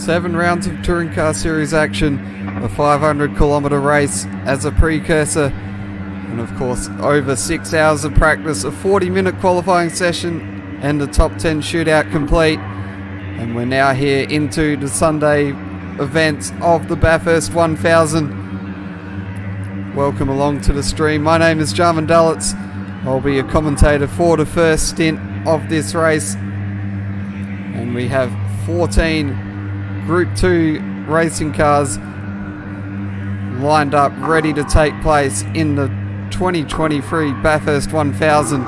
7 rounds of Touring Car Series action, a 500 kilometre race as a precursor, and of course over 6 hours of practice, a 40-minute qualifying session and the top 10 shootout complete. And we're now here into the Sunday events of the Bathurst 1000. Welcome along to the stream. My name is Jarman Dalitz. I'll be a commentator for the first stint of this race. And we have 14 Group 2 racing cars lined up, ready to take place in the 2023 Bathurst 1000.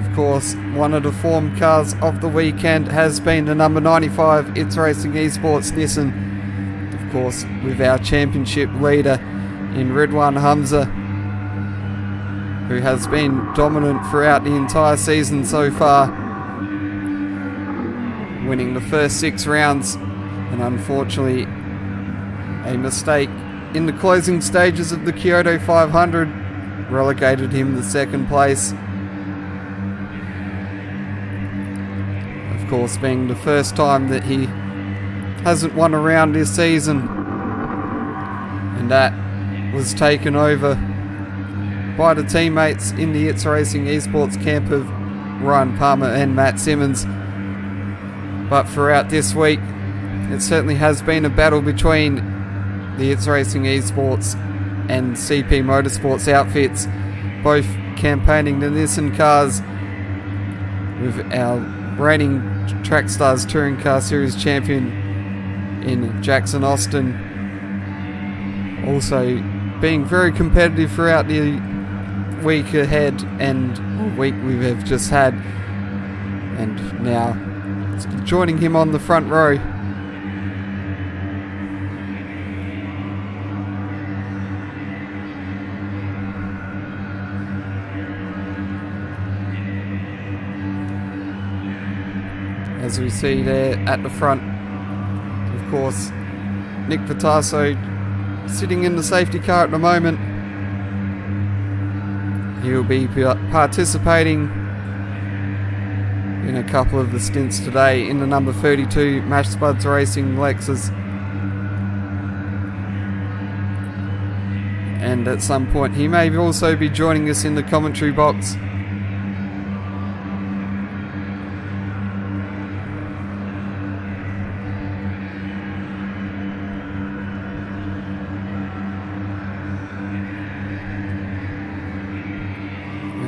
Of course, one of the form cars of the weekend has been the number 95 It's Racing Esports Nissan. Of course, with our championship leader in Ridwan Hamza, who has been dominant throughout the entire season so far, winning the first 6 rounds, and unfortunately a mistake in the closing stages of the Kyoto 500 relegated him to second place. Of course, being the first time that he hasn't won a round this season, and that was taken over by the teammates in the It's Racing Esports camp of Ryan Palmer and Matt Simmons. But throughout this week, it certainly has been a battle between the It's Racing Esports and CP Motorsports outfits, both campaigning the Nissan cars, with our reigning Trackstars Touring Car Series champion in Jackson Austin also being very competitive throughout the week ahead and week we have just had, and now joining him on the front row as we see there at the front, of course, Nick Vitaso sitting in the safety car at the moment. He'll be participating in a couple of the stints today in the number 32 Mash Spuds Racing Lexus. And at some point he may also be joining us in the commentary box.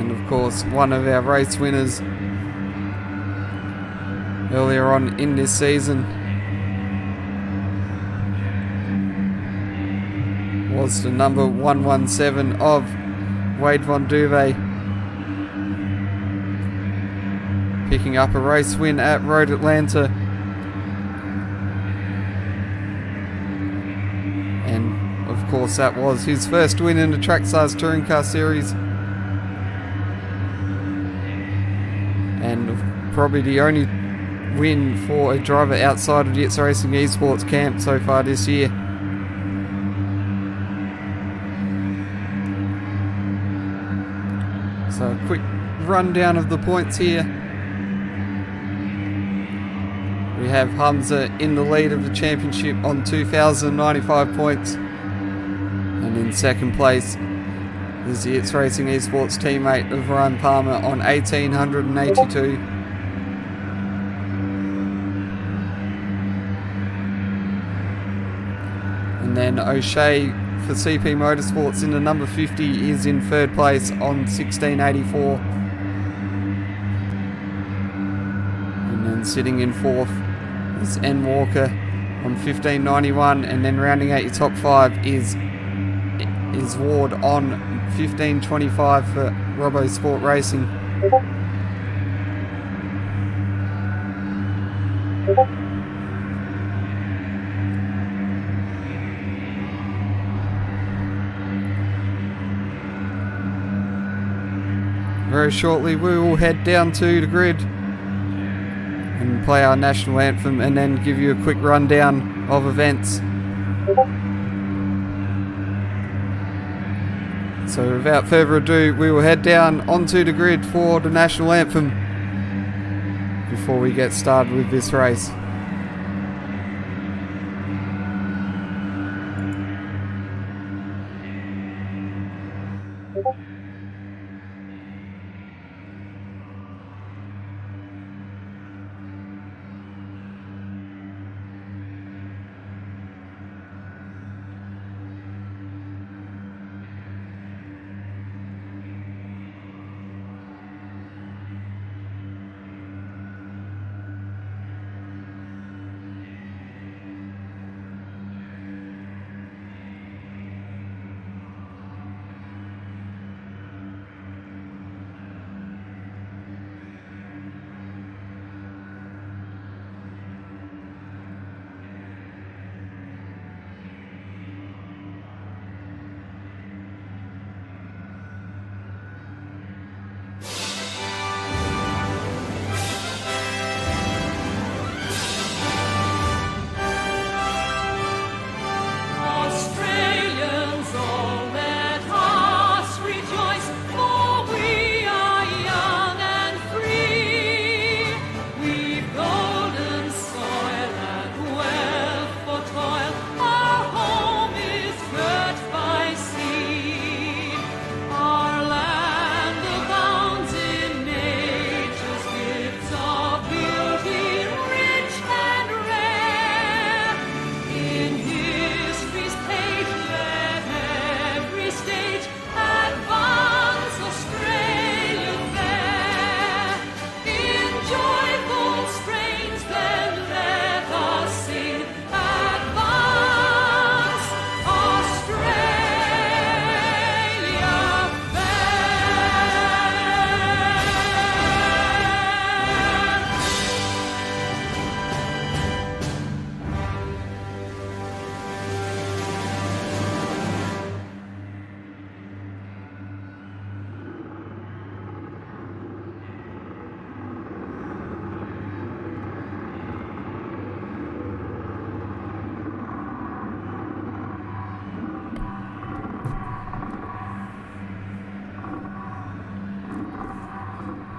Of course, one of our race winners earlier on in this season was the number 117 of Wade Von Duve, picking up a race win at Road Atlanta. And of course that was his first win in the Trackstars Touring Car Series, and probably the only win for a driver outside of the It's Racing Esports camp so far this year. So a quick rundown of the points here. We have Hamza in the lead of the championship on 2,095 points, and in second place is the It's Racing Esports teammate of Ryan Palmer on 1,882. And then O'Shea for CP Motorsports in the number 50 is in third place on 1,684. And then sitting in fourth is N Walker on 1,591, and then rounding out your top 5 is Ward on 1,525 for Robbo Sport Racing. Very shortly we will head down to the grid and play our national anthem, and then give you a quick rundown of events. So without further ado, we will head down onto the grid for the national anthem before we get started with this race.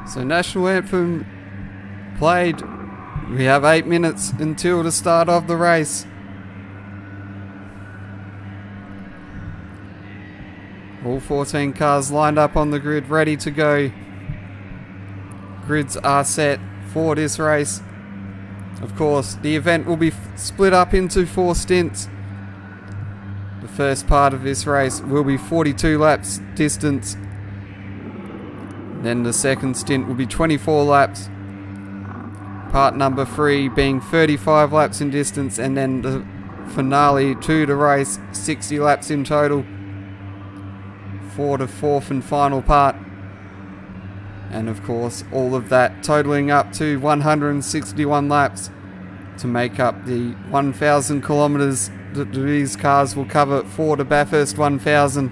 So national anthem played. We have 8 minutes until the start of the race. All 14 cars lined up on the grid, ready to go. Grids are set for this race. Of course, the event will be split up into 4 stints. The first part of this race will be 42 laps distance. Then the second stint will be 24 laps. Part number 3 being 35 laps in distance, and then the finale to the race, 60 laps in total for the fourth and final part. And of course, all of that totaling up to 161 laps to make up the 1,000 kilometres that these cars will cover for the Bathurst 1000.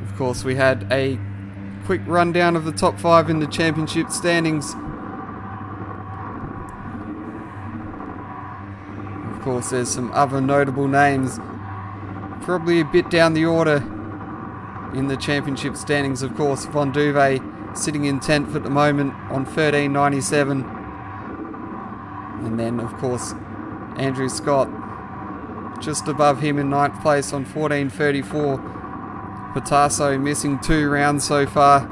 Of course, we had a quick rundown of the top 5 in the championship standings. Of course, there's some other notable names, probably a bit down the order in the championship standings. Of course, Von Duve sitting in 10th at the moment on 13.97. And then, of course, Andrew Scott just above him in 9th place on 14.34. Patasso missing 2 rounds so far.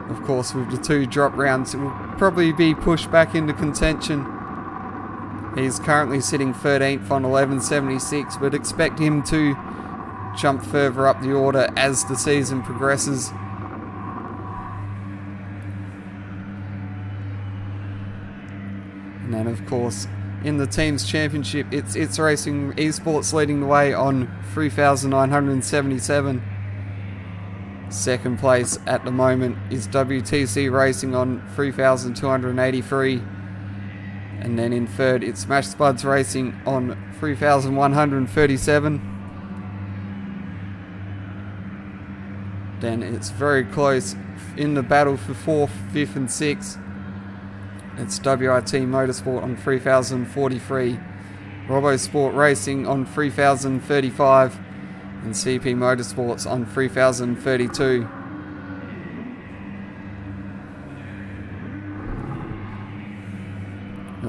Of course, with the 2 drop rounds, it will probably be pushed back into contention. He's currently sitting 13th on 11.76, but expect him to jump further up the order as the season progresses. And then, of course, in the team's championship, it's Racing Esports leading the way on 3,977. Second place at the moment is WTC Racing on 3,283. And then in third, it's Smash Spuds Racing on 3,137. then it's very close in the battle for 4th, 5th and 6th. It's WRT Motorsport on 3043, RoboSport Racing on 3035, and CP Motorsports on 3032.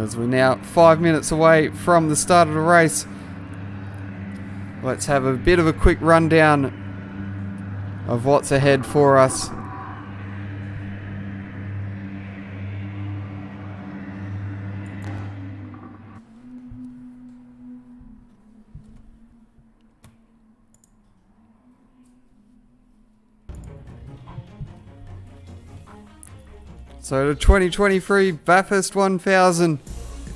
As we're now 5 minutes away from the start of the race, let's have a bit of a quick rundown of what's ahead for us. So the 2023 Bathurst 1000,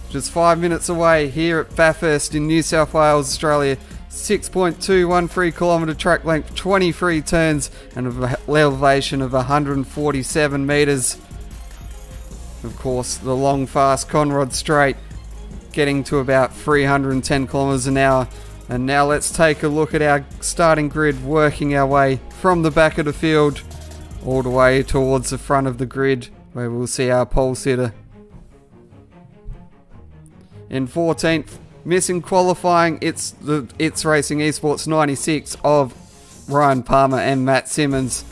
just 5 minutes away here at Bathurst in New South Wales, Australia. 6.213 kilometre track length, 23 turns, and an elevation of 147 metres. Of course, the long, fast Conrod Straight, getting to about 310 kilometres an hour. And now let's take a look at our starting grid, working our way from the back of the field all the way towards the front of the grid, where we'll see our pole sitter. In 14th, missing qualifying, it's Racing Esports 96 of Ryan Palmer and Matt Simmons.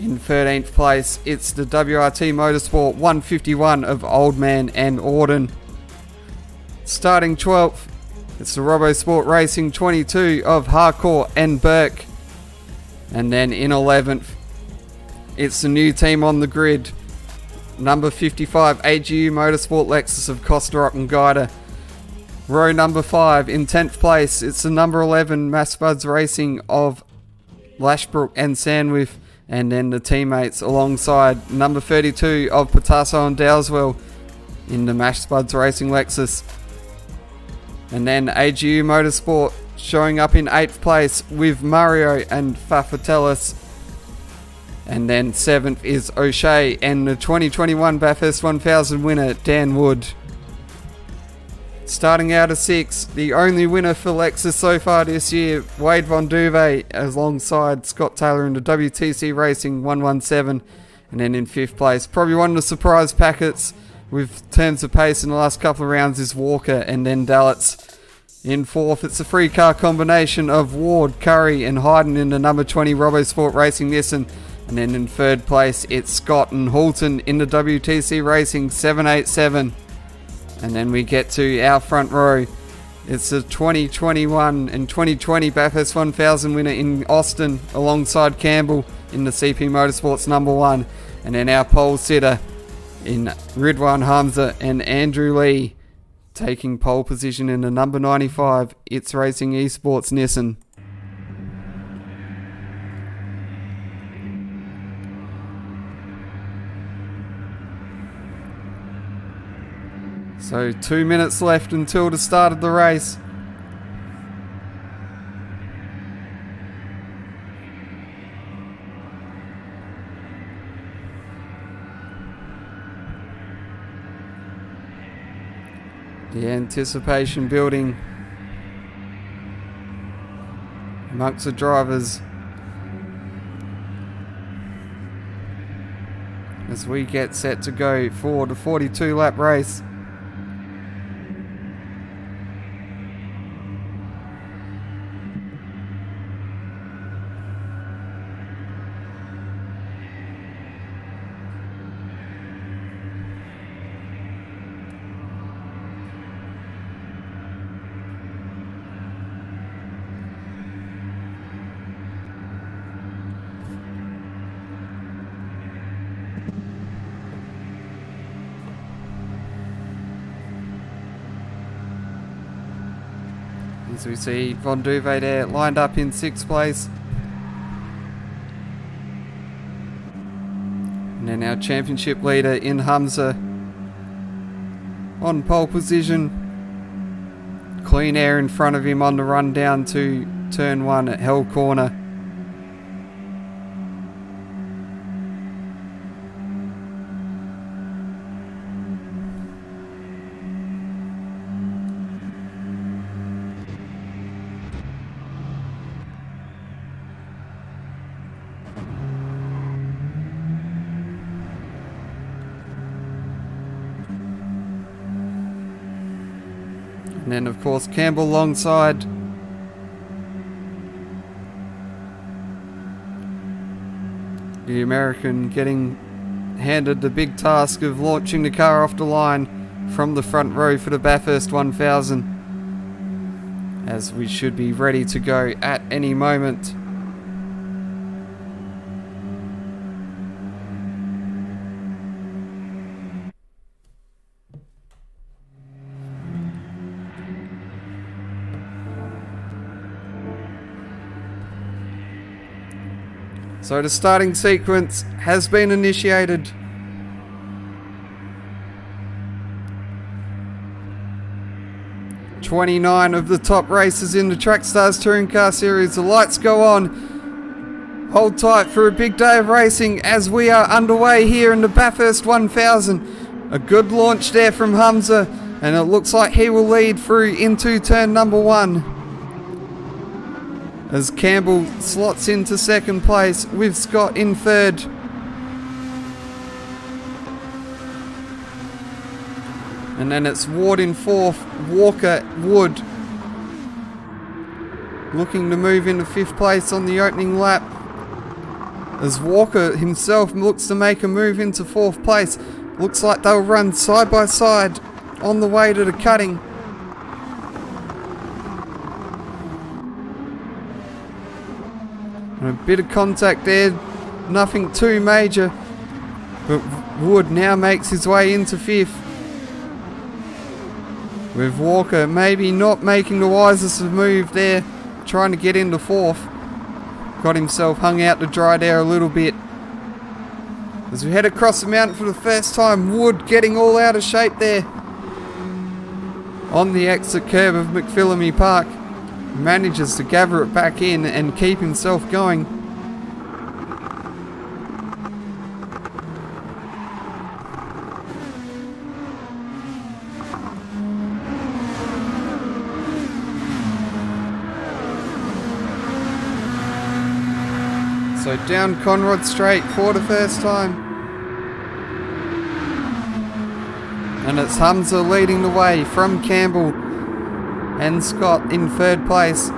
In 13th place, it's the WRT Motorsport 151 of Old Man and Auden. Starting 12th, it's the RoboSport Racing 22 of Harcourt and Burke. And then in 11th, it's the new team on the grid, number 55 AGU Motorsport Lexus of Kosterok and Guida. Row number 5, in 10th place, it's the number 11 Massbuds Racing of Lashbrook and Sandwith, and then the teammates alongside number 32 of Patasso and Dowswell in the Massbuds Racing Lexus. And then AGU Motorsport showing up in 8th place with Mario and Fafatellis. And then 7th is O'Shea and the 2021 Bathurst 1000 winner, Dan Wood. Starting out of 6th, the only winner for Lexus so far this year, Wade Von Duve, alongside Scott Taylor in the WTC Racing 117. And then in 5th place, probably one of the surprise packets with terms of pace in the last couple of rounds, is Walker and then Dallets. In 4th, it's a three car combination of Ward, Curry and Hayden in the number 20 RoboSport Racing Nissan. And then in 3rd place, it's Scott and Halton in the WTC Racing 787. And then we get to our front row. It's the 2021 and 2020 Bathurst 1000 winner in Austin, alongside Campbell in the CP Motorsports number 1. And then our pole sitter in Ridwan Hamza and Andrew Lee, taking pole position in the number 95 It's Racing Esports Nissan. So 2 minutes left until the start of the race. The anticipation building amongst the drivers as we get set to go for the 42 lap race. As we see Von Duve there lined up in 6th place. And then our championship leader in Hamza on pole position. Clean air in front of him on the run down to turn 1 at Hell Corner. And then of course Campbell alongside. The American getting handed the big task of launching the car off the line from the front row for the Bathurst 1000, as we should be ready to go at any moment. So the starting sequence has been initiated. "29 of the top racers in the Trackstars Touring Car Series. The lights go on. Hold tight for a big day of racing as we are underway here in the Bathurst 1000. A good launch there from Hamza, and it looks like he will lead through into turn number 1. As Campbell slots into second place with Scott in third. And then it's Ward in fourth, Walker, Wood looking to move into fifth place on the opening lap. As Walker himself looks to make a move into fourth place. Looks like they'll run side by side on the way to the cutting. And a bit of contact there, nothing too major, but Wood now makes his way into fifth. With Walker maybe not making the wisest of move there, trying to get into fourth. Got himself hung out to dry there a little bit. As we head across the mountain for the first time, Wood getting all out of shape there. On the exit curb of McPhillamy Park. Manages to gather it back in and keep himself going. So down Conrod Straight for the first time. And it's Hamza leading the way from Campbell and Scott in third place.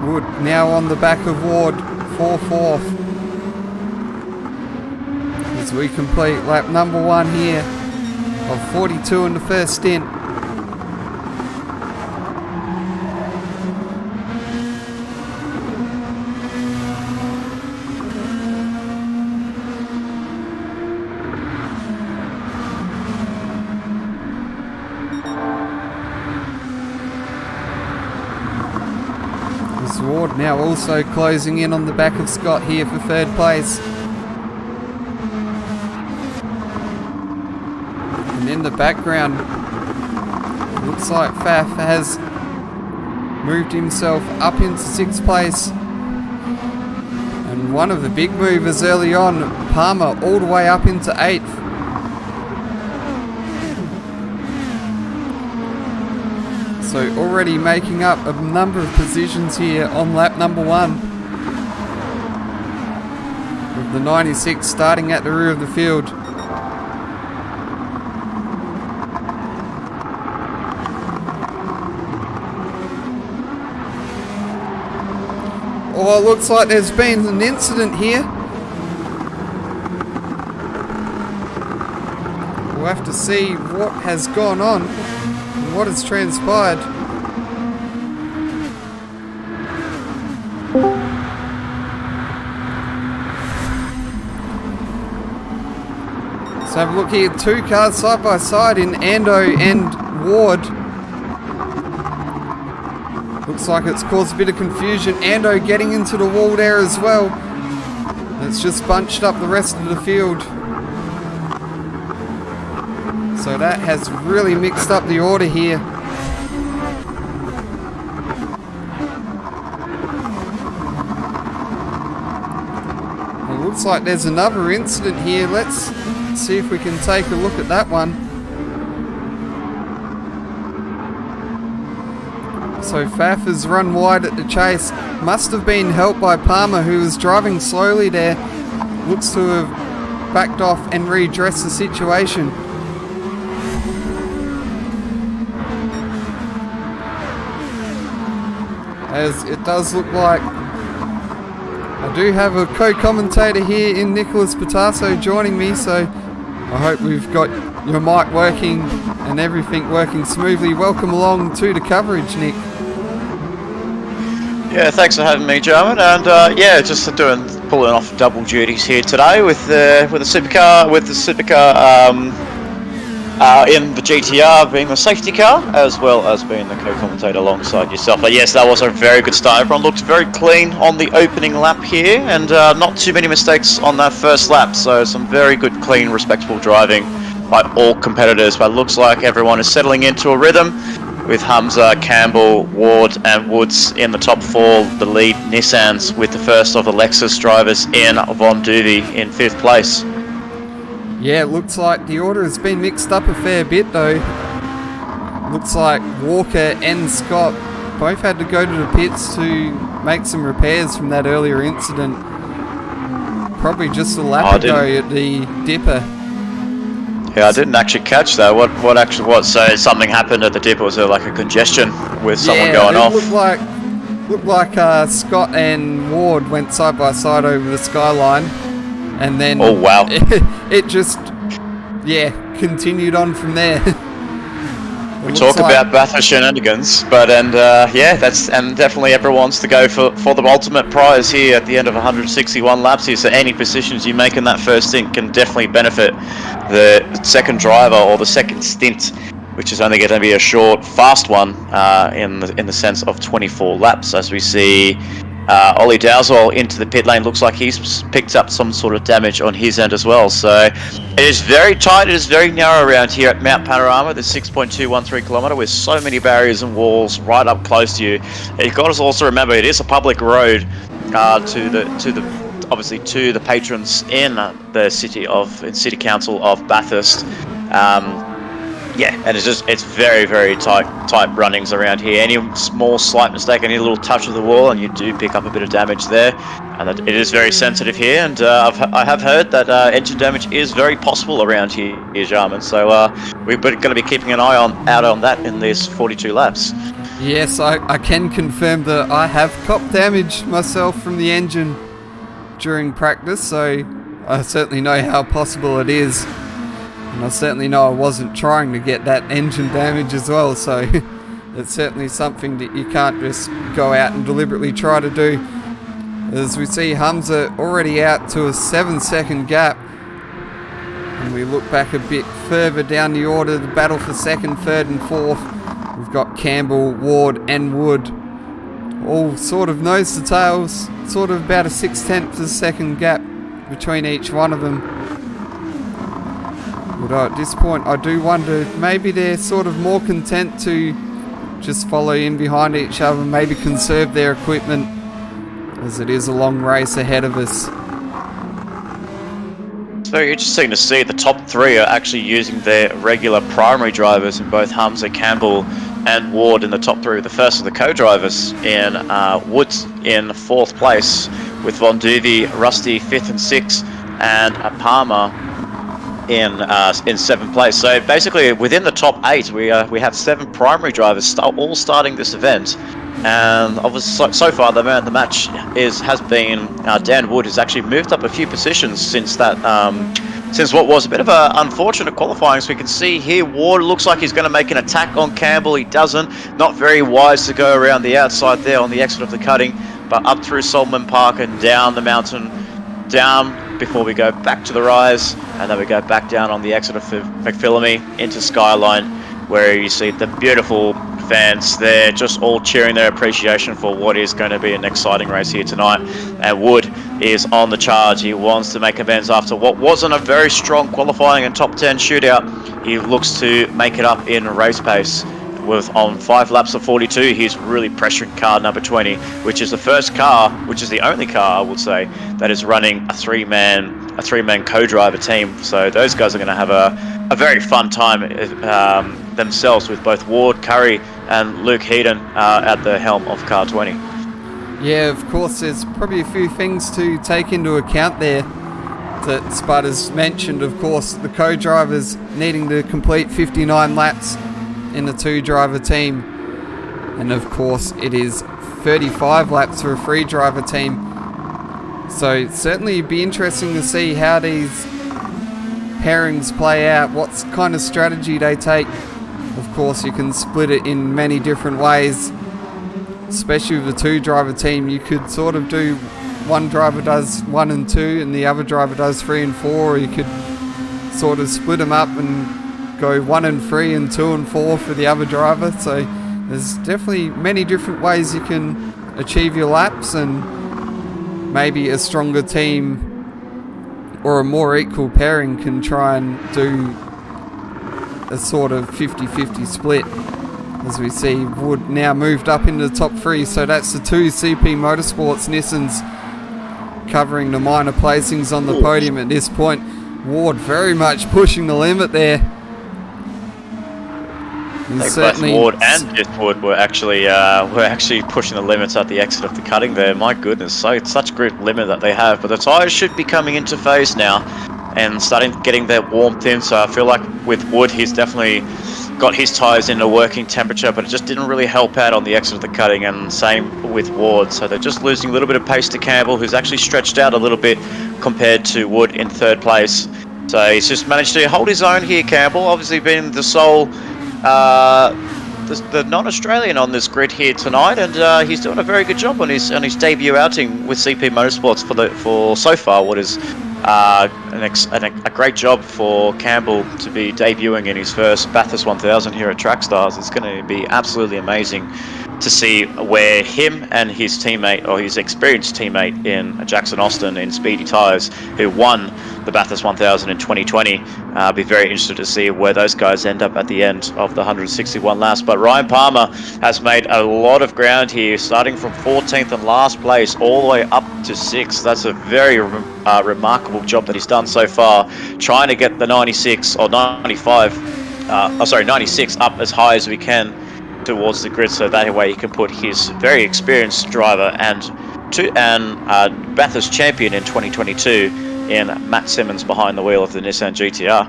Wood now on the back of Ward for fourth. As we complete lap number 1 here of 42 in the first stint. Ward now also closing in on the back of Scott here for third place. And in the background, looks like Faf has moved himself up into sixth place. And one of the big movers early on, Palmer, all the way up into eighth. So already making up a number of positions here on lap number 1. With the 96 starting at the rear of the field. Oh, it looks like there's been an incident here. We'll have to see what has gone on. What has transpired. So have a look here, 2 cars side by side in Ando and Ward. Looks like it's caused a bit of confusion. Ando getting into the wall there as well. It's just bunched up the rest of the field. So that has really mixed up the order here. It looks like there's another incident here. Let's see if we can take a look at that one. So Faf has run wide at the chase. Must have been helped by Palmer, who was driving slowly there. Looks to have backed off and redressed the situation. As it does look like I do have a co-commentator here in Nicholas Patasso joining me, so I hope we've got your mic working and everything working smoothly. Welcome along to the coverage, Nick. Yeah, thanks for having me, Jarman. And just pulling off double duties here today with the supercar, in the GTR being the safety car, as well as being the co-commentator alongside yourself. But yes, that was a very good start. Everyone looked very clean on the opening lap here, and not too many mistakes on that first lap. So some very good, clean, respectable driving by all competitors. But it looks like everyone is settling into a rhythm, with Hamza, Campbell, Ward and Woods in the top 4, the lead Nissans, with the first of the Lexus drivers in Von Duvey in 5th place. Yeah, it looks like the order has been mixed up a fair bit though. Looks like Walker and Scott both had to go to the pits to make some repairs from that earlier incident. Probably just a lap ago at the dipper. Yeah, I didn't actually catch that. What? So something happened at the dipper? Was there like a congestion with someone going off? Looked like Scott and Ward went side by side over the skyline, and then oh wow, it just continued on from there. We talk about Bathurst shenanigans, but definitely everyone wants to go for the ultimate prize here at the end of 161 laps here. So any positions you make in that first stint can definitely benefit the second driver or the second stint, which is only going to be a short, fast one in the sense of 24 laps. As we see Ollie Dowswell into the pit lane, looks like he's picked up some sort of damage on his end as well. So it is very tight, it is very narrow around here at Mount Panorama, the 6.213 kilometre, with so many barriers and walls right up close to you. You've got to also remember it is a public road to the patrons in the city council of Bathurst. And it's very, very tight runnings around here. Any small slight mistake, any little touch of the wall, and you do pick up a bit of damage there. And it is very sensitive here, and I have heard that engine damage is very possible around here, Jarman. So we're going to be keeping an eye out on that in these 42 laps. Yes, I can confirm that I have copped damage myself from the engine during practice, so I certainly know how possible it is. And I certainly know I wasn't trying to get that engine damage as well, so it's certainly something that you can't just go out and deliberately try to do. As we see Hamza already out to a 7-second gap. And we look back a bit further down the order, the battle for 2nd, 3rd and 4th. We've got Campbell, Ward and Wood, all sort of nose to tails, sort of about a 6/10 of a second gap between each one of them. But at this point, I do wonder, maybe they're sort of more content to just follow in behind each other, maybe conserve their equipment, as it is a long race ahead of us. It's very interesting to see the top 3 are actually using their regular primary drivers in both Hamza, Campbell and Ward in the top 3. The first of the co-drivers in Woods in 4th place, with Von Duvey, Rusty 5th and 6th, and Palmer in 7th place. So basically within the top 8 we have 7 primary drivers all starting this event, and obviously so far the man of the match has been Dan Wood, who's actually moved up a few positions since what was a bit of an unfortunate qualifying. So we can see here Ward looks like he's going to make an attack on Campbell. He doesn't. Not very wise to go around the outside there on the exit of the cutting, but up through Solomon Park and down the mountain, down before we go back to the rise, and then we go back down on the exit of McPhillamy into Skyline, where you see the beautiful fans there just all cheering their appreciation for what is going to be an exciting race here tonight. And Wood is on the charge. He wants to make amends after what wasn't a very strong qualifying and top 10 shootout. He looks to make it up in race pace. On 5 laps of 42, he's really pressuring car number 20, which is the first car, which is the only car, I would say, that is running a three-man co-driver team. So those guys are going to have a very fun time themselves, with both Ward, Curry and Luke Heaton at the helm of car 20. Yeah, of course, there's probably a few things to take into account there that Spud has mentioned. Of course, the co-drivers needing to complete 59 laps in the 2-driver team. And of course, it is 35 laps for a 3-driver team. So certainly it'd be interesting to see how these pairings play out, what kind of strategy they take. Of course, you can split it in many different ways. Especially with a 2-driver team, you could sort of do one driver does 1 and 2 and the other driver does 3 and 4, or you could sort of split them up and go 1 and 3 and 2 and 4 for the other driver. So there's definitely many different ways you can achieve your laps, and maybe a stronger team or a more equal pairing can try and do a sort of 50-50 split. As we see, Wood now moved up into the top 3, so that's the 2 CP Motorsports Nissans covering the minor placings on the podium at this point. Ward very much pushing the limit there. Both Ward and Wood were actually pushing the limits at the exit of the cutting there. My goodness, so it's such great limit that they have. But the tyres should be coming into phase now and starting getting their warmth in. So I feel like with Wood, he's definitely got his tyres in a working temperature, but it just didn't really help out on the exit of the cutting, and same with Ward. So they're just losing a little bit of pace to Campbell, who's actually stretched out a little bit compared to Wood in 3rd place. So he's just managed to hold his own here, Campbell, obviously being the sole the non-Australian on this grid here tonight, and he's doing a very good job on his debut outing with CP Motorsports for so far. What is a great job for Campbell to be debuting in his first Bathurst 1000 here at Trackstars. It's going to be absolutely amazing to see where him and his teammate, or his experienced teammate in Jackson Austin in Speedy Tyres, who won the Bathurst 1000 in 2020, be very interested to see where those guys end up at the end of the 161 laps. But Ryan Palmer has made a lot of ground here, starting from 14th and last place all the way up to 6th. That's a very remarkable job that he's done so far, trying to get the 96 or 96 up as high as we can towards the grid, so that way he can put his very experienced driver and Bathurst champion in 2022 in Matt Simmons behind the wheel of the Nissan GTR.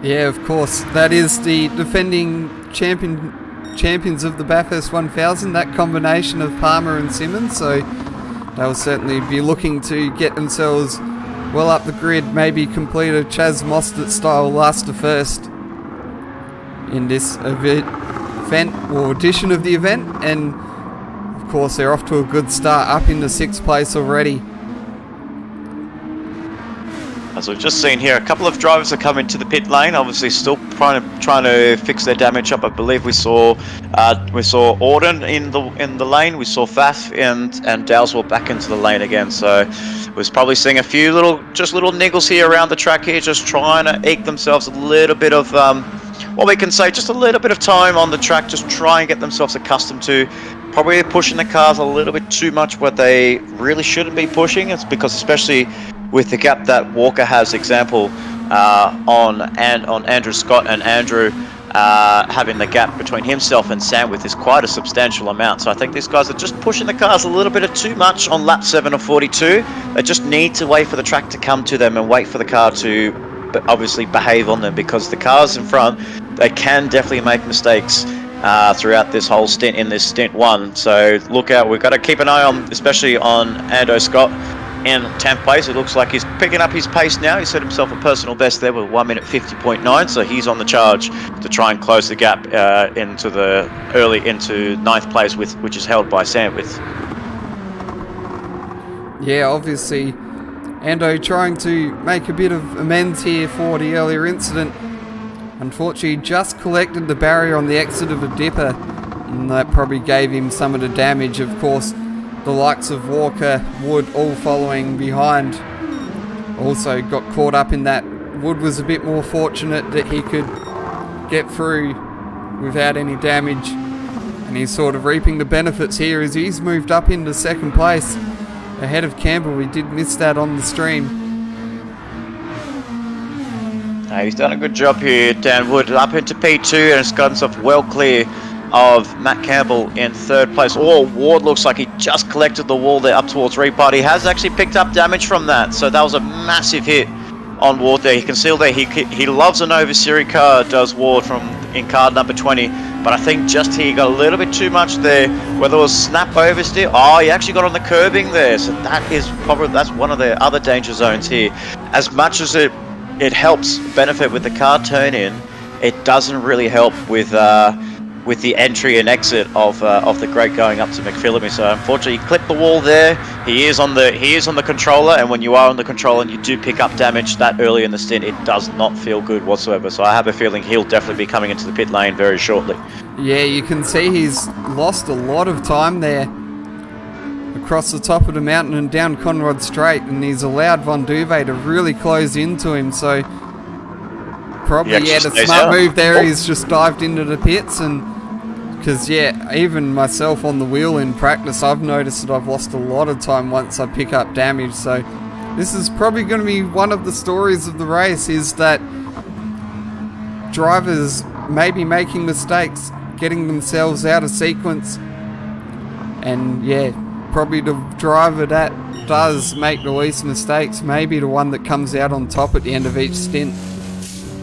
Yeah, of course, that is the defending champions of the Bathurst 1000, that combination of Palmer and Simmons, so they'll certainly be looking to get themselves well up the grid, maybe complete a Chaz Mostert style last to first in this event or edition of the event, and of course they're off to a good start, up into 6th place already. As we've just seen here, a couple of drivers have come into the pit lane, obviously still trying to fix their damage up. I believe we saw Auden in the lane, we saw Faf and Dalswell back into the lane again, so we're probably seeing a few little niggles here around the track here, just trying to eke themselves a little bit of what we can say, just a little bit of time on the track, just try and get themselves accustomed to probably pushing the cars a little bit too much what they really shouldn't be pushing. It's because, especially with the gap that Walker has, example, on Andrew Scott, and Andrew having the gap between himself and Sam with is quite a substantial amount. So I think these guys are just pushing the cars a little bit of too much on lap 7 of 42. They just need to wait for the track to come to them and wait for the car to obviously behave on them, because the cars in front, they can definitely make mistakes throughout this whole stint in this stint 1. So look out, we've got to keep an eye on, especially on Ando Scott in 10th place. It looks like he's picking up his pace now. He set himself a personal best there with 1 minute 50.9, so he's on the charge to try and close the gap into 9th place, which is held by Sam with. Yeah, obviously Ando trying to make a bit of amends here for the earlier incident. Unfortunately, just collected the barrier on the exit of a dipper, and that probably gave him some of the damage. Of course, the likes of Walker, Wood all following behind also got caught up in that. Wood was a bit more fortunate that he could get through without any damage, and he's sort of reaping the benefits here as he's moved up into 2nd place ahead of Campbell. We did miss that on the stream. He's done a good job here, Dan Wood, up into P2, and has got himself well clear of Matt Campbell in third place. Oh, Ward looks like he just collected the wall there up towards Repart. He has actually picked up damage from that, so that was a massive hit on Ward there. You can see there he loves an oversteering car, does Ward in card number 20, but I think just he got a little bit too much there, whether it was snap oversteer. Oh, he actually got on the curbing there, so that's one of the other danger zones here. As much as it helps benefit with the car turn in, it doesn't really help with the entry and exit of the Great going up to McPhillamy. So unfortunately, he clipped the wall there. He is on the controller, and when you are on the controller and you do pick up damage that early in the stint, it does not feel good whatsoever. So I have a feeling he'll definitely be coming into the pit lane very shortly. Yeah, you can see he's lost a lot of time there across the top of the mountain and down Conrod Straight, and he's allowed Von Duve to really close into him. So probably, the smart move there. He's just dived into the pits, and because, even myself on the wheel in practice, I've noticed that I've lost a lot of time once I pick up damage. So this is probably going to be one of the stories of the race, is that drivers may be making mistakes, getting themselves out of sequence, and probably the driver that does make the least mistakes may be the one that comes out on top at the end of each stint.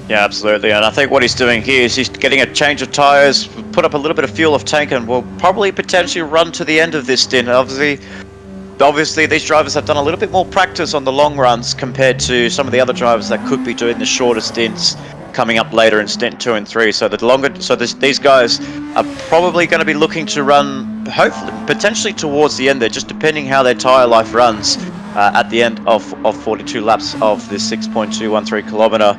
Yeah, absolutely, and I think what he's doing here is he's getting a change of tyres, put up a little bit of fuel off tank, and will probably potentially run to the end of this stint. Obviously, these drivers have done a little bit more practice on the long runs compared to some of the other drivers that could be doing the shorter stints coming up later in stint 2 and 3. So these guys are probably going to be looking to run, hopefully, potentially towards the end there, just depending how their tyre life runs. At the end of 42 laps of this 6.213 kilometre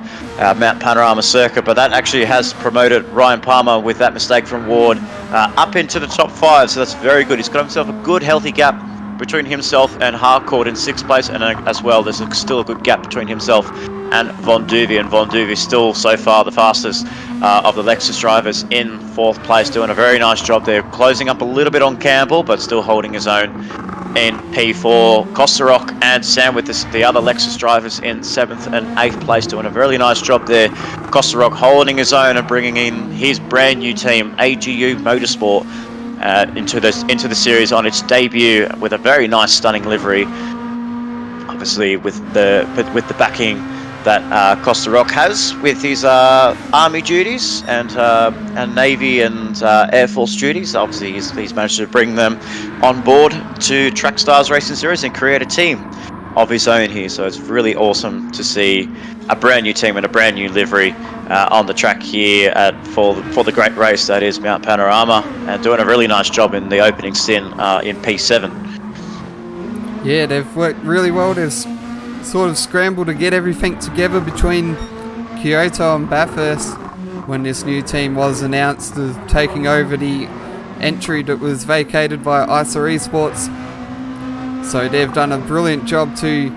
Mount Panorama circuit, but that actually has promoted Ryan Palmer with that mistake from Ward up into the top 5, so that's very good. He's got himself a good healthy gap between himself and Harcourt in 6th place, and as well there's still a good gap between himself and Von Duve, and Von Duve still so far the fastest of the Lexus drivers in 4th place, doing a very nice job there, closing up a little bit on Campbell but still holding his own in P4. Costarock and Sam with the other Lexus drivers in 7th and 8th place, doing a really nice job there. Costarock holding his own and bringing in his brand new team, AGU Motorsport, into the series on its debut with a very nice, stunning livery. Obviously, with the backing that Costarock has with his army duties and navy and air force duties. Obviously, he's managed to bring them on board to Trackstars Racing Series and create a team of his own here. So it's really awesome to see a brand new team and a brand new livery on the track here for the great race that is Mount Panorama, and doing a really nice job in the opening stint in P7. Yeah, they've worked really well. They've sort of scrambled to get everything together between Kyoto and Bathurst when this new team was announced as taking over the entry that was vacated by ISA Esports. So they've done a brilliant job to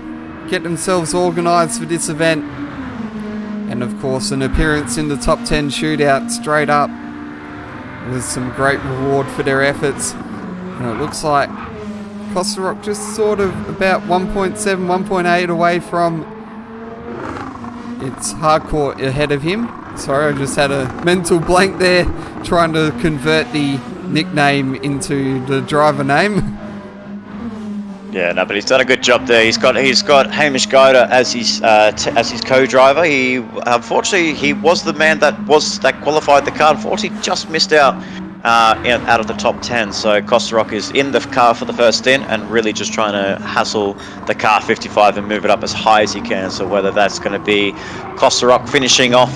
get themselves organised for this event, and of course an appearance in the top 10 shootout straight up was some great reward for their efforts. And it looks like Costarock just sort of about 1.7, 1.8 away from its Hardcore ahead of him. Sorry, I just had a mental blank there trying to convert the nickname into the driver name. Yeah, no, but he's done a good job there. He's got Hamish Guida as his co-driver. Unfortunately he was the man that qualified the car. Unfortunately, just missed out of the top 10. So Costarock is in the car for the first stint and really just trying to hassle the car 55 and move it up as high as he can. So whether that's going to be Costarock finishing off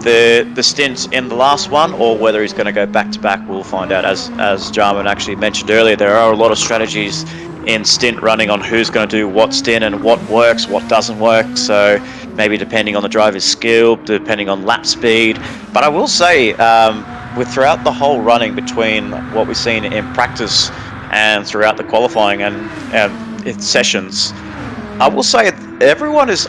the stint in the last one, or whether he's going to go back to back, we'll find out. As Jarman actually mentioned earlier, there are a lot of strategies in stint running on who's going to do what stint and what works, what doesn't work. So maybe depending on the driver's skill, depending on lap speed. But I will say, with throughout the whole running between what we've seen in practice and throughout the qualifying and its sessions, I will say everyone is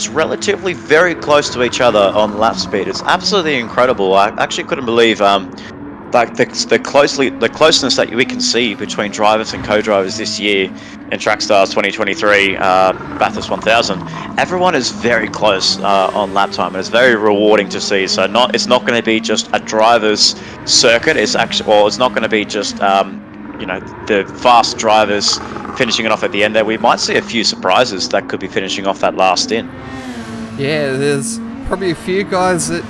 relatively very close to each other on lap speed. It's absolutely incredible. I actually couldn't believe like the closeness that we can see between drivers and co-drivers this year in Trackstars 2023 Bathurst 1000, everyone is very close on lap time, and it's very rewarding to see. So it's not going to be just a driver's circuit. It's not going to be just the fast drivers finishing it off at the end there. We might see a few surprises that could be finishing off that last stint. Yeah, there's probably a few guys that,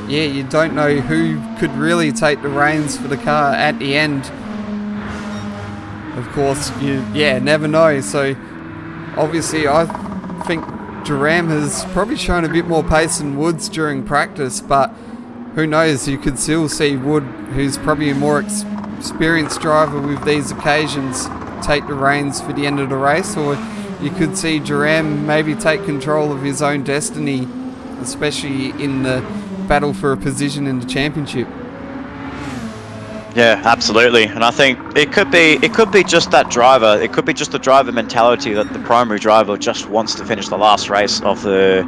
you don't know who could really take the reins for the car at the end. Of course, you never know. So, obviously, I think Duram has probably shown a bit more pace than Woods during practice, but who knows, you could still see Wood, who's probably a more experienced driver with these occasions, take the reins for the end of the race, or you could see Duram maybe take control of his own destiny, especially in the battle for a position in the championship. Yeah, absolutely. And I think it could be just that driver. It could be just the driver mentality that the primary driver just wants to finish the last race of the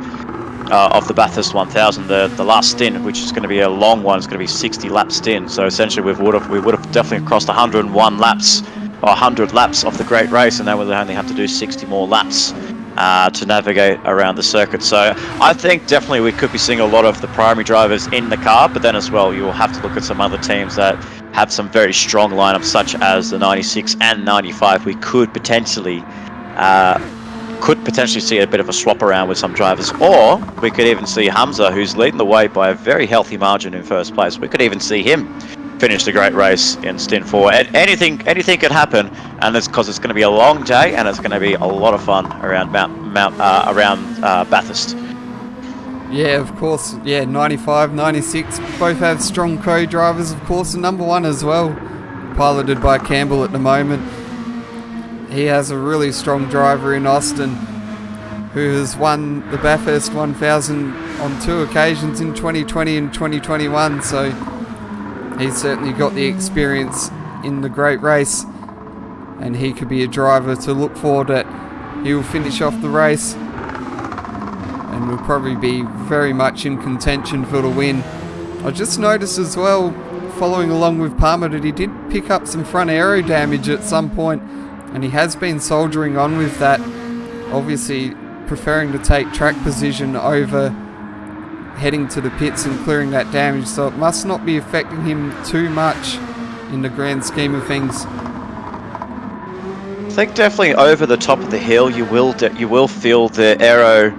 Bathurst 1000, the last stint, which is going to be a long one. It's going to be 60 lap stint. So essentially, we would have definitely crossed 101 laps or 100 laps of the great race, and then we'll only have to do 60 more laps to navigate around the circuit. So I think definitely we could be seeing a lot of the primary drivers in the car, but then as well, you'll have to look at some other teams that have some very strong lineups, such as the 96 and 95. We could potentially see a bit of a swap around with some drivers, or we could even see Hamza, who's leading the way by a very healthy margin in first place. We could even see him finish the great race in Stint 4. And anything could happen, and it's because it's going to be a long day, and it's going to be a lot of fun around Bathurst. Yeah, of course. Yeah, 95, 96, both have strong co-drivers, of course. The number one as well, piloted by Campbell at the moment. He has a really strong driver in Austin, who has won the Bathurst 1000 on 2 occasions in 2020 and 2021, so he's certainly got the experience in the great race, and he could be a driver to look for that he will finish off the race and will probably be very much in contention for the win. I just noticed as well, following along with Palmer, that he did pick up some front aero damage at some point, and he has been soldiering on with that, obviously preferring to take track position over heading to the pits and clearing that damage, so it must not be affecting him too much in the grand scheme of things. I think definitely over the top of the hill you will feel the aero,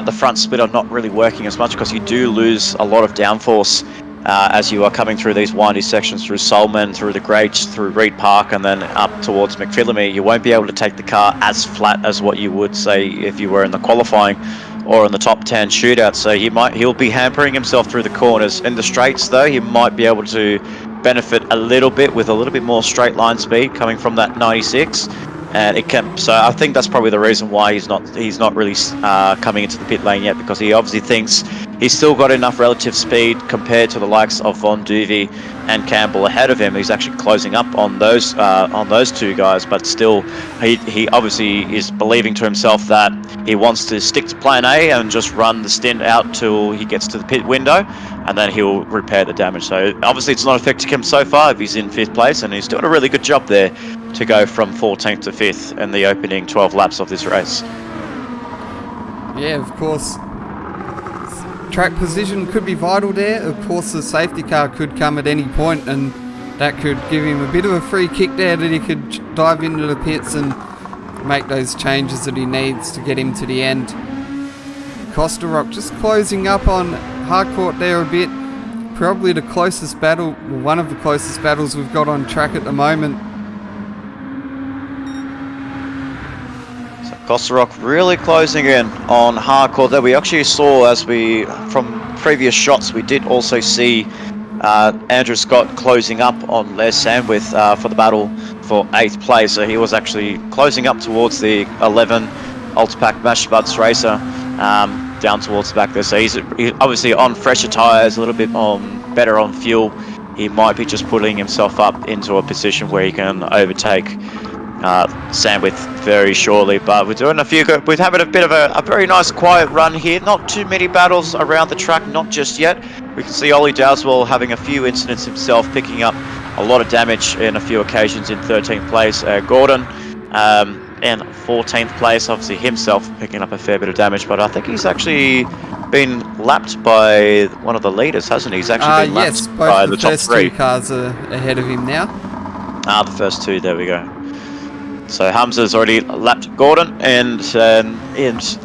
the front splitter not really working as much, because you do lose a lot of downforce as you are coming through these windy sections, through Solman, through the Grades, through Reed Park, and then up towards McPhillamy. You won't be able to take the car as flat as what you would say if you were in the qualifying or in the top 10 shootout. So he'll be hampering himself through the corners. In the straights though, he might be able to benefit a little bit with a little bit more straight line speed coming from that 96. And so I think that's probably the reason why he's not really coming into the pit lane yet, because he obviously thinks he's still got enough relative speed compared to the likes of Von Duvey and Campbell ahead of him. He's actually closing up on those two guys, but still he obviously is believing to himself that he wants to stick to plan A and just run the stint out till he gets to the pit window, and then he'll repair the damage. So obviously it's not affecting him so far if he's in 5th place, and he's doing a really good job there to go from 14th to 5th in the opening 12 laps of this race. Yeah, of course. Track position could be vital there. Of course, the safety car could come at any point, and that could give him a bit of a free kick there, that he could dive into the pits and make those changes that he needs to get him to the end. Costa Rock just closing up on Harcourt there a bit. Probably the closest battle, one of the closest battles we've got on track at the moment. Costa Rock really closing in on Harcourt. That we actually saw, from previous shots, we did also see Andrew Scott closing up on Les Sandwith for the battle for 8th place. So he was actually closing up towards the 11 Ultipac Mash Buds racer, down towards the back there. So he's obviously on fresher tyres, a little bit better on fuel. He might be just putting himself up into a position where he can overtake Sandwith very shortly. But we're doing we're having a bit of a very nice quiet run here. Not too many battles around the track, not just yet. We can see Ollie Dowswell having a few incidents himself, picking up a lot of damage in a few occasions in 13th place. Gordon in 14th place, obviously himself picking up a fair bit of damage, but I think he's actually been lapped by one of the leaders, hasn't he? He's actually been lapped by the top three. Yes, both the first two cars are ahead of him now. The first two, there we go. So Hamza's already lapped Gordon, and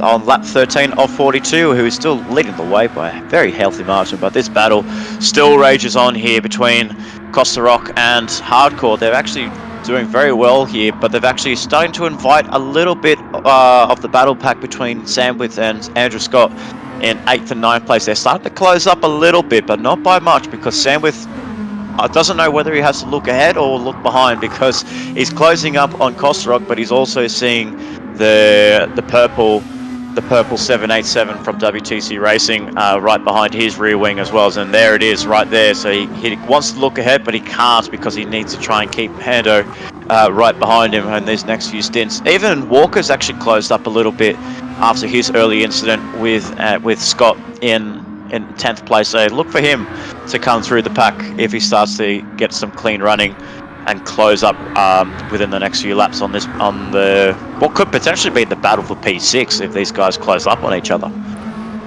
on lap 13 of 42, who is still leading the way by a very healthy margin. But this battle still rages on here between Costa Rock and Hardcore. They're actually doing very well here, but they've actually starting to invite a little bit of the battle pack between Sandwith and Andrew Scott in 8th and 9th place. They're starting to close up a little bit, but not by much, because Sandwith doesn't know whether he has to look ahead or look behind, because he's closing up on Costa Rock, but he's also seeing the purple 787 from WTC Racing right behind his rear wing as well. And there it is right there. So he wants to look ahead, but he can't, because he needs to try and keep Hando right behind him in these next few stints. Even Walker's actually closed up a little bit after his early incident with Scott in 10th place. So look for him to come through the pack if he starts to get some clean running and close up within the next few laps on what could potentially be the battle for P6 if these guys close up on each other.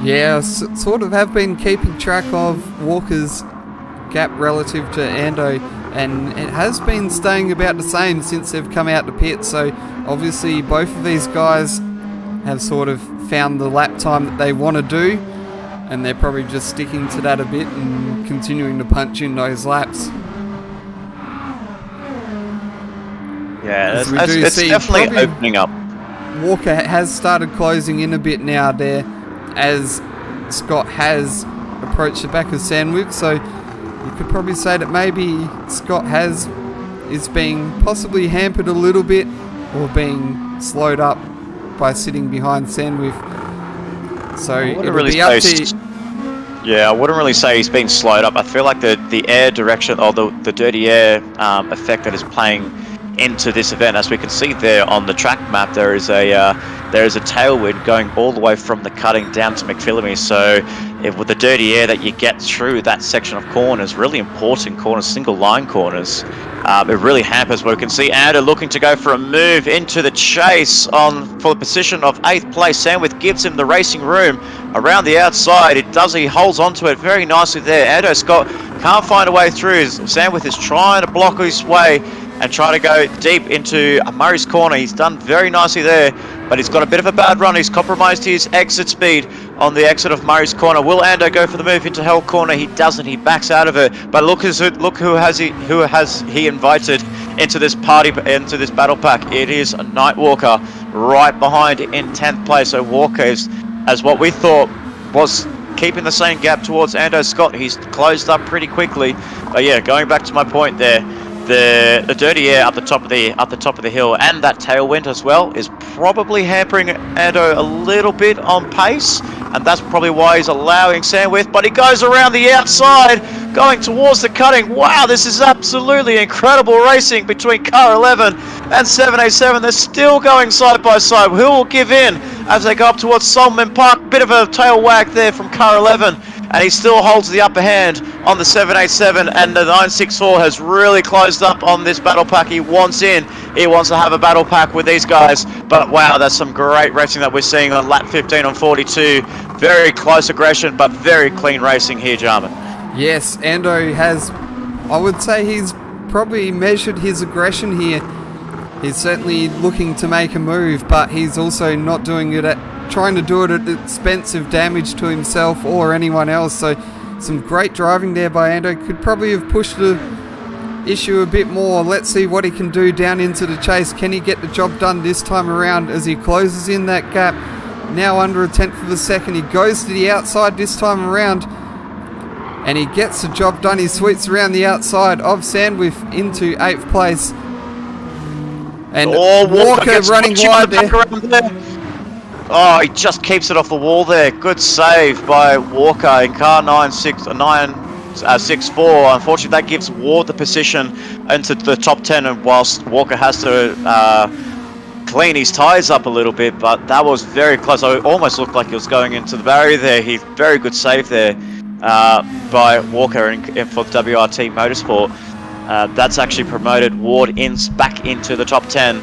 Yeah, sort of have been keeping track of Walker's gap relative to Ando, and it has been staying about the same since they've come out to pit. So obviously both of these guys have sort of found the lap time that they want to do, and they're probably just sticking to that a bit and continuing to punch in those laps. Yeah, it's definitely opening up. Walker has started closing in a bit now there, as Scott has approached the back of Sandwich. So you could probably say that maybe Scott is being possibly hampered a little bit, or being slowed up by sitting behind Sandwich. So it'll be up to... Yeah, I wouldn't really say he's been slowed up. I feel like the air direction, or the dirty air effect that is playing into this event, as we can see there on the track map, there is a tailwind going all the way from the cutting down to McPhillamy. So with the dirty air that you get through that section of corners, really important corners, single line corners, it really hampers. But we can see Ando looking to go for a move into the chase for the position of 8th place. Sandwith gives him the racing room around the outside. He holds onto it very nicely there. Ando Scott can't find a way through. Sandwith is trying to block his way and try to go deep into Murray's corner. He's done very nicely there, but he's got a bit of a bad run. He's compromised his exit speed on the exit of Murray's corner. Will Ando go for the move into Hell corner? He doesn't. He backs out of it. But look who has he invited into this battle pack. It is Nightwalker right behind in 10th place. So Walker is, as what we thought was keeping the same gap towards Ando Scott. He's closed up pretty quickly. But yeah, going back to my point there, the dirty air up the top of the hill and that tailwind as well is probably hampering Ando a little bit on pace, and that's probably why he's allowing Sandwith. But he goes around the outside, going towards the cutting. Wow, this is absolutely incredible racing between car 11 and 787. They're still going side by side. Who will give in as they go up towards Solomon Park? Bit of a tail wag there from car 11. And he still holds the upper hand on the 787, and the 964 has really closed up on this battle pack. He wants in. He wants to have a battle pack with these guys. But wow, that's some great racing that we're seeing on lap 15 on 42. Very close aggression, but very clean racing here, Jarman. Yes, Ando has, I would say he's probably measured his aggression here. He's certainly looking to make a move, but he's also not doing it trying to do it at the expense of damage to himself or anyone else. So some great driving there by Ando. Could probably have pushed the issue a bit more. Let's see what he can do down into the chase. Can he get the job done this time around as he closes in that gap? Now under a tenth of a second. He goes to the outside this time around, and he gets the job done. He sweeps around the outside of Sandwith into 8th place. And Walker running wide there. Oh, he just keeps it off the wall there. Good save by Walker in car 9. 6-4. Unfortunately, that gives Ward the position into the top 10, and whilst Walker has to clean his tyres up a little bit, but that was very close. It almost looked like he was going into the barrier there. Very good save there by Walker for WRT Motorsport. That's actually promoted Ward back into the top 10.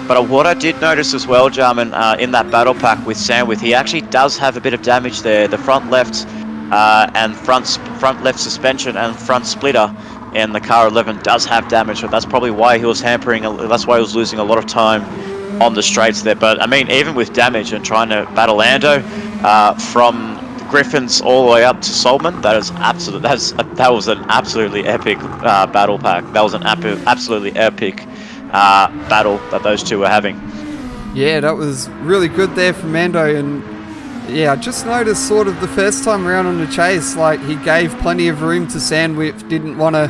But what I did notice as well, Jarman, in that battle pack with Sandwith, he actually does have a bit of damage there. The front left and front left suspension and front splitter in the car 11 does have damage, so that's probably why he was that's why he was losing a lot of time on the straights there. But I mean, even with damage and trying to battle Lando from Griffins all the way up to Solman, that was an absolutely epic battle pack. That was an absolutely epic battle that those two were having. Yeah, that was really good there from Mando, and yeah, I just noticed sort of the first time around on the chase, like he gave plenty of room to Sandwich, didn't want to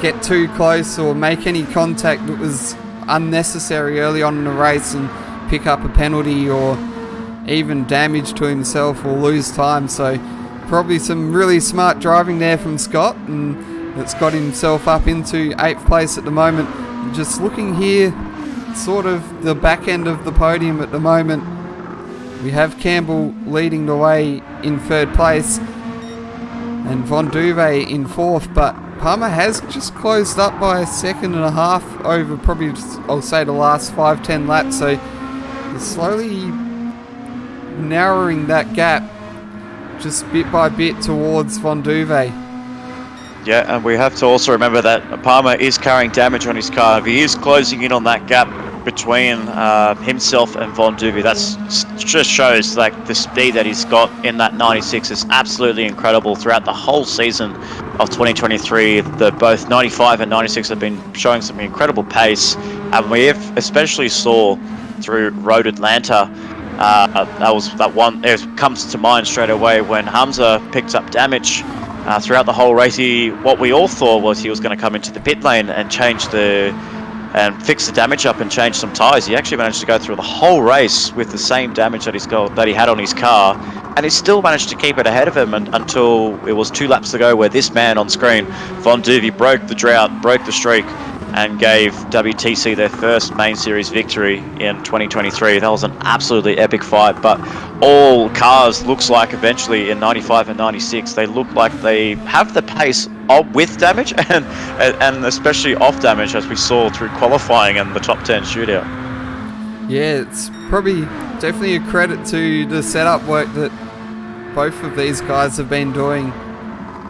get too close or make any contact that was unnecessary early on in the race and pick up a penalty or even damage to himself or lose time. So probably some really smart driving there from Scott, and it's got himself up into 8th place at the moment. Just looking here, sort of the back end of the podium at the moment, we have Campbell leading the way in 3rd place and Von Duve in 4th, but Palmer has just closed up by a second and a half over probably, I'll say, the last 5-10 laps, so he's slowly narrowing that gap just bit by bit towards Von Duve. Yeah, and we have to also remember that Palmer is carrying damage on his car. If he is closing in on that gap between himself and Von Duve, that just shows like the speed that he's got in that 96 is absolutely incredible throughout the whole season of 2023. Both 95 and 96 have been showing some incredible pace, and we have especially saw through Road Atlanta. That one. It comes to mind straight away when Hamza picked up damage. Throughout the whole race, what we all thought was he was going to come into the pit lane and fix the damage up and change some tyres. He actually managed to go through the whole race with the same damage that he had on his car, and he still managed to keep it ahead of him until it was 2 laps to go, where this man on screen, Von Duve, broke the drought, broke the streak, and gave WTC their first main series victory in 2023. That was an absolutely epic fight, but all cars looks like eventually in 95 and 96, they look like they have the pace with damage and especially off damage, as we saw through qualifying and the top 10 shootout. Yeah, it's probably definitely a credit to the setup work that both of these guys have been doing.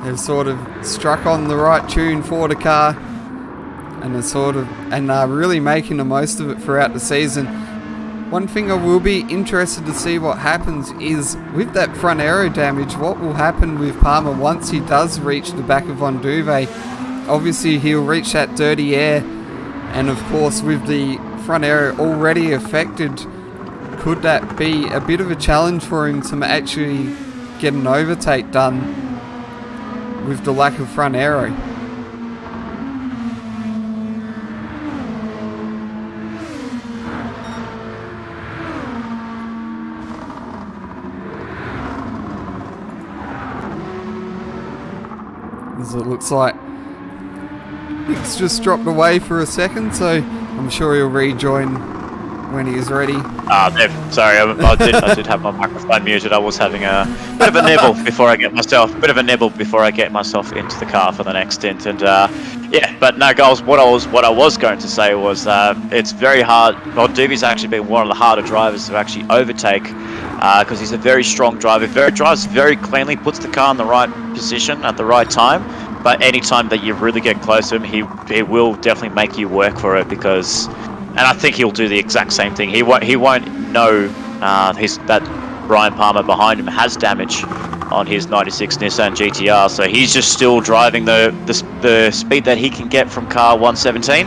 They've sort of struck on the right tune for the car, and are really making the most of it throughout the season. One thing I will be interested to see what happens is with that front aero damage, what will happen with Palmer once he does reach the back of Von Duve. Obviously he'll reach that dirty air, and of course with the front aero already affected, could that be a bit of a challenge for him to actually get an overtake done with the lack of front aero? As it looks like Nick's just dropped away for a second, so I'm sure he'll rejoin when he is ready. Sorry, I did have my microphone muted. I was having a bit of a nibble before I get myself into the car for the next stint. And but no, guys, what I was going to say was it's very hard. Well, Duve's actually been one of the harder drivers to actually overtake, because he's a very strong driver. Drives very cleanly, puts the car in the right position at the right time. But any time that you really get close to him, he will definitely make you work for it, and I think he'll do the exact same thing. He won't know that Ryan Palmer behind him has damage on his 96 Nissan GTR, so he's just still driving the speed that he can get from car 117,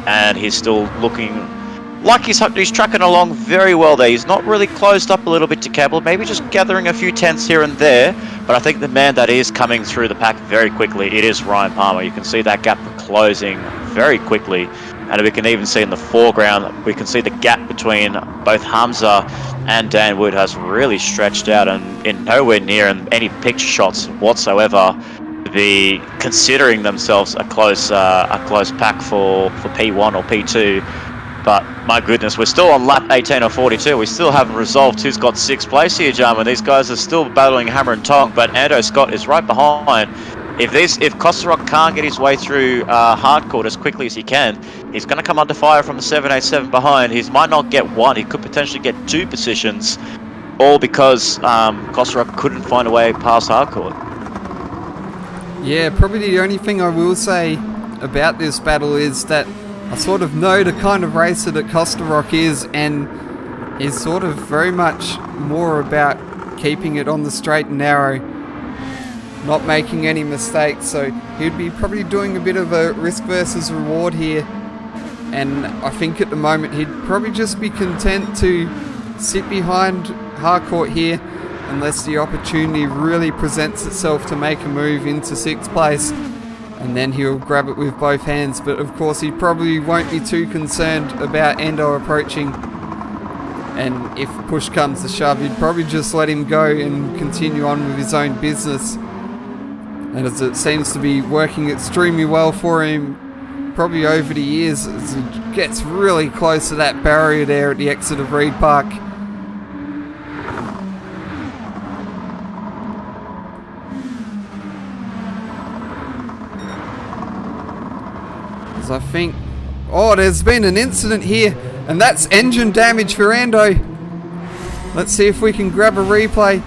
and he's still looking like he's tracking along very well there. He's not really closed up a little bit to Campbell, maybe just gathering a few tenths here and there, but I think the man that is coming through the pack very quickly, it is Ryan Palmer. You can see that gap closing very quickly, and we can even see in the foreground, we can see the gap between both Hamza and Dan Wood has really stretched out, and in nowhere near any picture shots whatsoever. The be considering themselves a close pack for P1 or P2. But my goodness, we're still on lap 18 or 42. We still haven't resolved who's got 6th place here, Jarman. These guys are still battling hammer and tong, but Ando Scott is right behind. If Kosterok can't get his way through hardcourt as quickly as he can, he's going to come under fire from the 787 behind. He might not get one, he could potentially get 2 positions, all because Kosterok couldn't find a way past hardcourt. Yeah, probably the only thing I will say about this battle is that I sort of know the kind of racer that Kosterok is, and is sort of very much more about keeping it on the straight and narrow, not making any mistakes, so he'd be probably doing a bit of a risk versus reward here, and I think at the moment he'd probably just be content to sit behind hardcourt here unless the opportunity really presents itself to make a move into 6th place, and then he'll grab it with both hands. But of course he probably won't be too concerned about Endo approaching, and if push comes to shove he'd probably just let him go and continue on with his own business, and as it seems to be working extremely well for him probably over the years as it gets really close to that barrier there at the exit of Reed Park. I think, there's been an incident here, and that's engine damage for Ando. Let's see if we can grab a replay.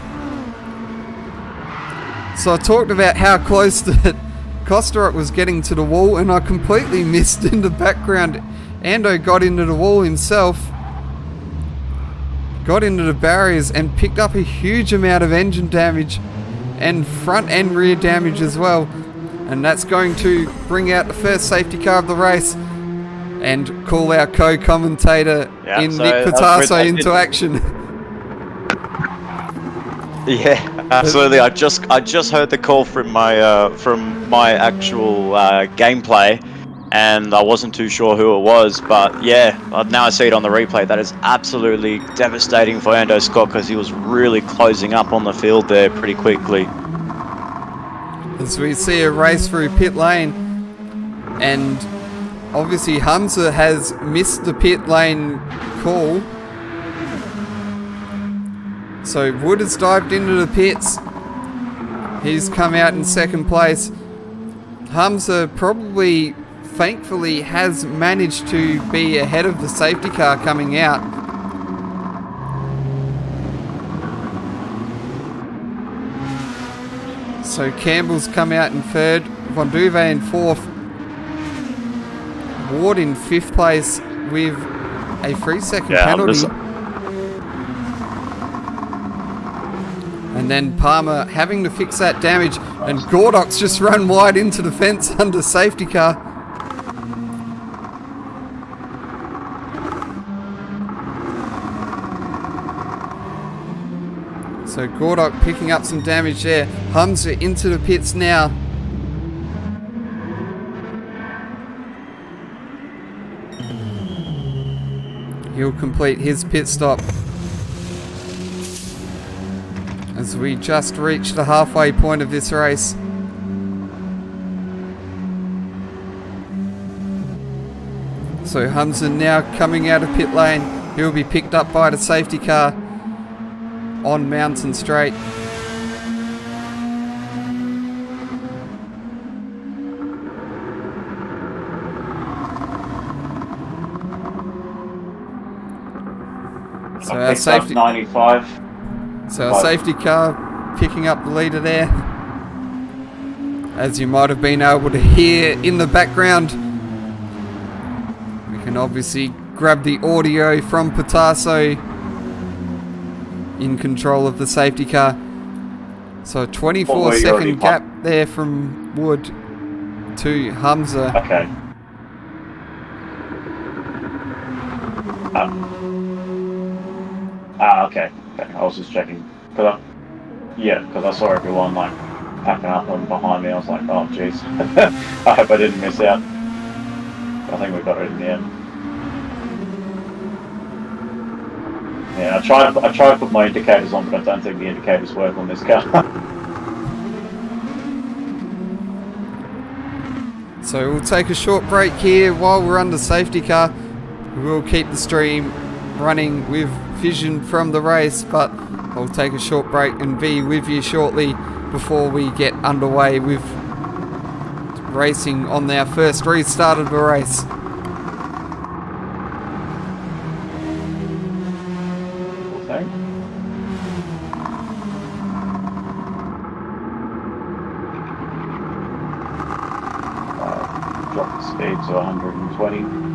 So I talked about how close that Kosterok was getting to the wall, and I completely missed in the background. Ando got into the wall himself, got into the barriers, and picked up a huge amount of engine damage and front and rear damage as well. And that's going to bring out the first safety car of the race and call our co-commentator Nick Patasso into action. Yeah, absolutely. I just heard the call from my actual gameplay, and I wasn't too sure who it was. But yeah, now I see it on the replay. That is absolutely devastating for Ando Scott because he was really closing up on the field there pretty quickly. As we see a race through pit lane, and obviously Hamza has missed the pit lane call, so Wood has dived into the pits. He's come out in 2nd place. Hamza probably, thankfully, has managed to be ahead of the safety car coming out. So Campbell's come out in 3rd, Von Duve in 4th, Ward in 5th place with a 3-second penalty. And then Palmer having to fix that damage, and Gordok's just run wide into the fence under safety car. So Gordok picking up some damage there. Hamza into the pits now. He'll complete his pit stop as we just reach the halfway point of this race. So Hamza now coming out of pit lane. He'll be picked up by the safety car on Mountain Straight. So our safety 95. So our safety car picking up the leader there. As you might have been able to hear in the background, we can obviously grab the audio from Patasso in control of the safety car. So a 24-second gap there from Wood to Hamza. Okay. Okay. I was just checking. Because I saw everyone like packing up and behind me. I was like, oh jeez. I hope I didn't miss out. I think we got it in the end. Yeah, I try to put my indicators on, but I don't think the indicators work on this car. So we'll take a short break here while we're under safety car. We'll keep the stream running with vision from the race, but I'll take a short break and be with you shortly before we get underway with racing on our first restart of the race. Drop the speed to 120.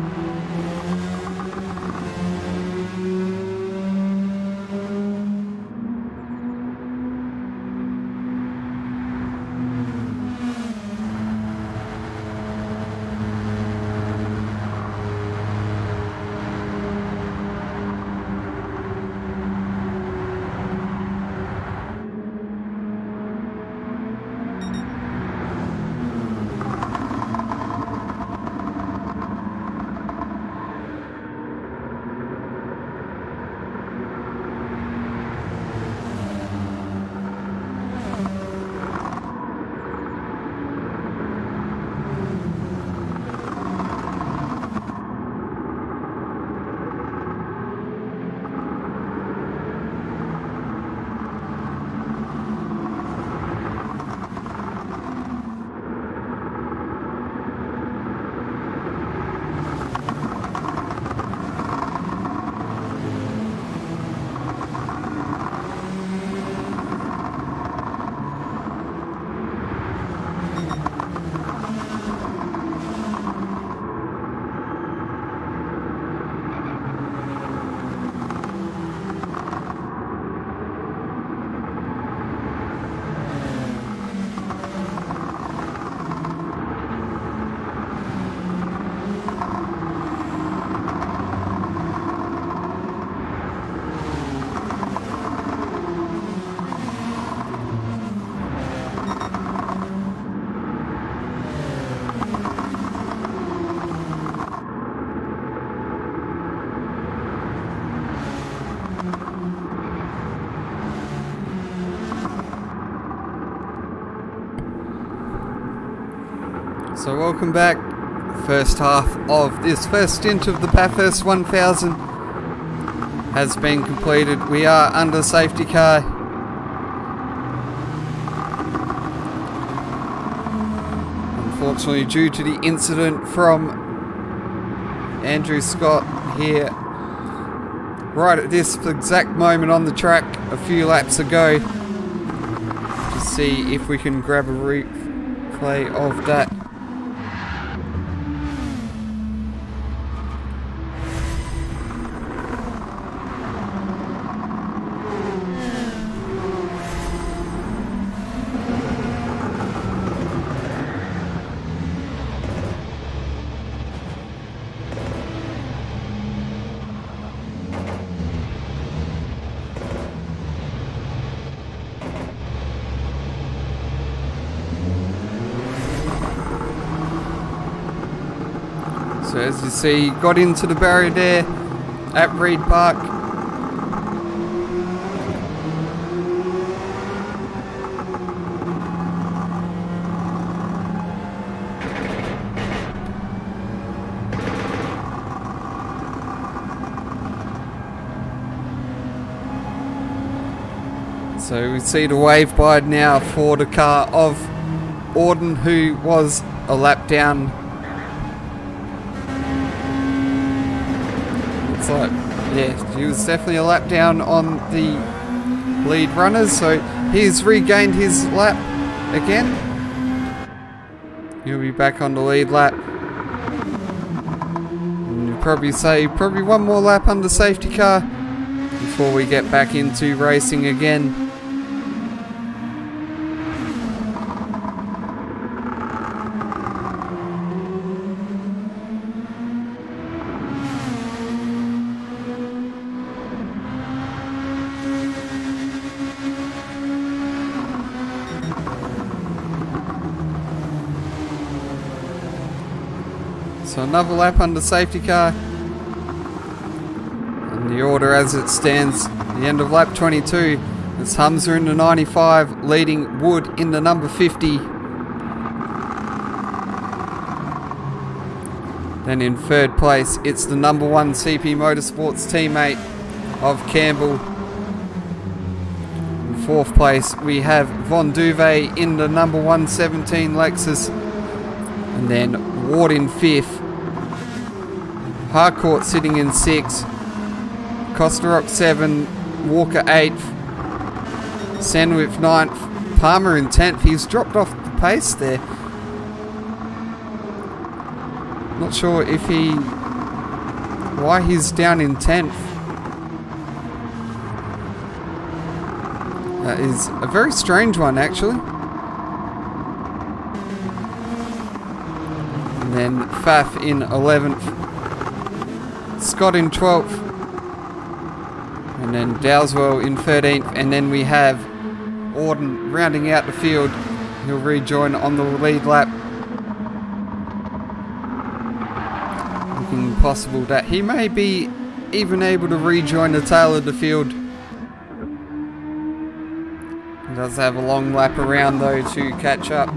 So welcome back. First half of this first stint of the Bathurst 1000 has been completed. We are under safety car. Unfortunately, due to the incident from Andrew Scott here, right at this exact moment on the track a few laps ago, to see if we can grab a replay of that. So as you see, got into the barrier there at Reed Park. So we see the wave bide now for the car of Auden, who was a lap down. Like, yeah, he was definitely a lap down on the lead runners, so he's regained his lap again. He'll be back on the lead lap. And you'll probably say one more lap under safety car before we get back into racing again. So another lap under safety car. And the order as it stands, the end of lap 22, it's Humza in the 95, leading Wood in the number 50. Then in third place, it's the number 1 CP Motorsports teammate of Campbell. In fourth place, we have Von Duve in the number 117 Lexus. And then Ward in fifth. Harcourt sitting in sixth. Kosterok 7, Walker 8th. Sandwich 9th. Palmer in 10th. He's dropped off the pace there. Not sure if why he's down in 10th. That is a very strange one, actually. And then Faf in 11th. Scott in 12th. And then Dowswell in 13th. And then we have Auden rounding out the field. He'll rejoin on the lead lap. Looking possible that he may be even able to rejoin the tail of the field. He does have a long lap around though to catch up.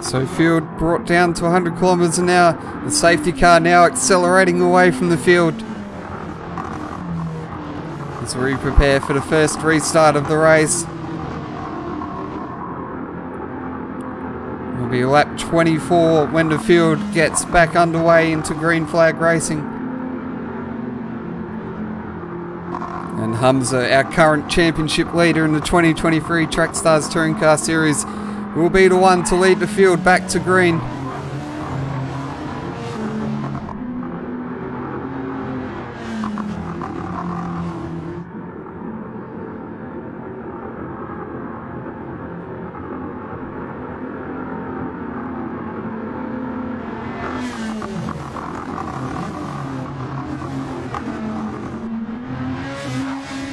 So field brought down to 100 kilometers an hour. The safety car now accelerating away from the field as we prepare for the first restart of the race. It'll be lap 24 when the field gets back underway into green flag racing. And Humza, our current championship leader in the 2023 Trackstars Touring Car Series, will be the one to lead the field back to green.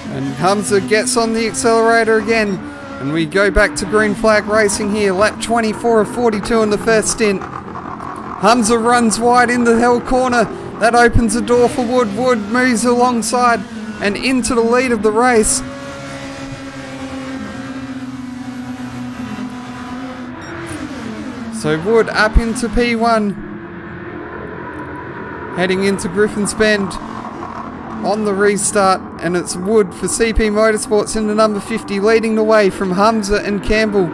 And Humza gets on the accelerator again. And we go back to green flag racing here. Lap 24 of 42 in the first stint. Humza runs wide in the hill corner. That opens the door for Wood. Wood moves alongside and into the lead of the race. So Wood up into P1. Heading into Griffin's Bend on the restart, and it's Wood for CP Motorsports in the number 50, leading the way from Humza and Campbell.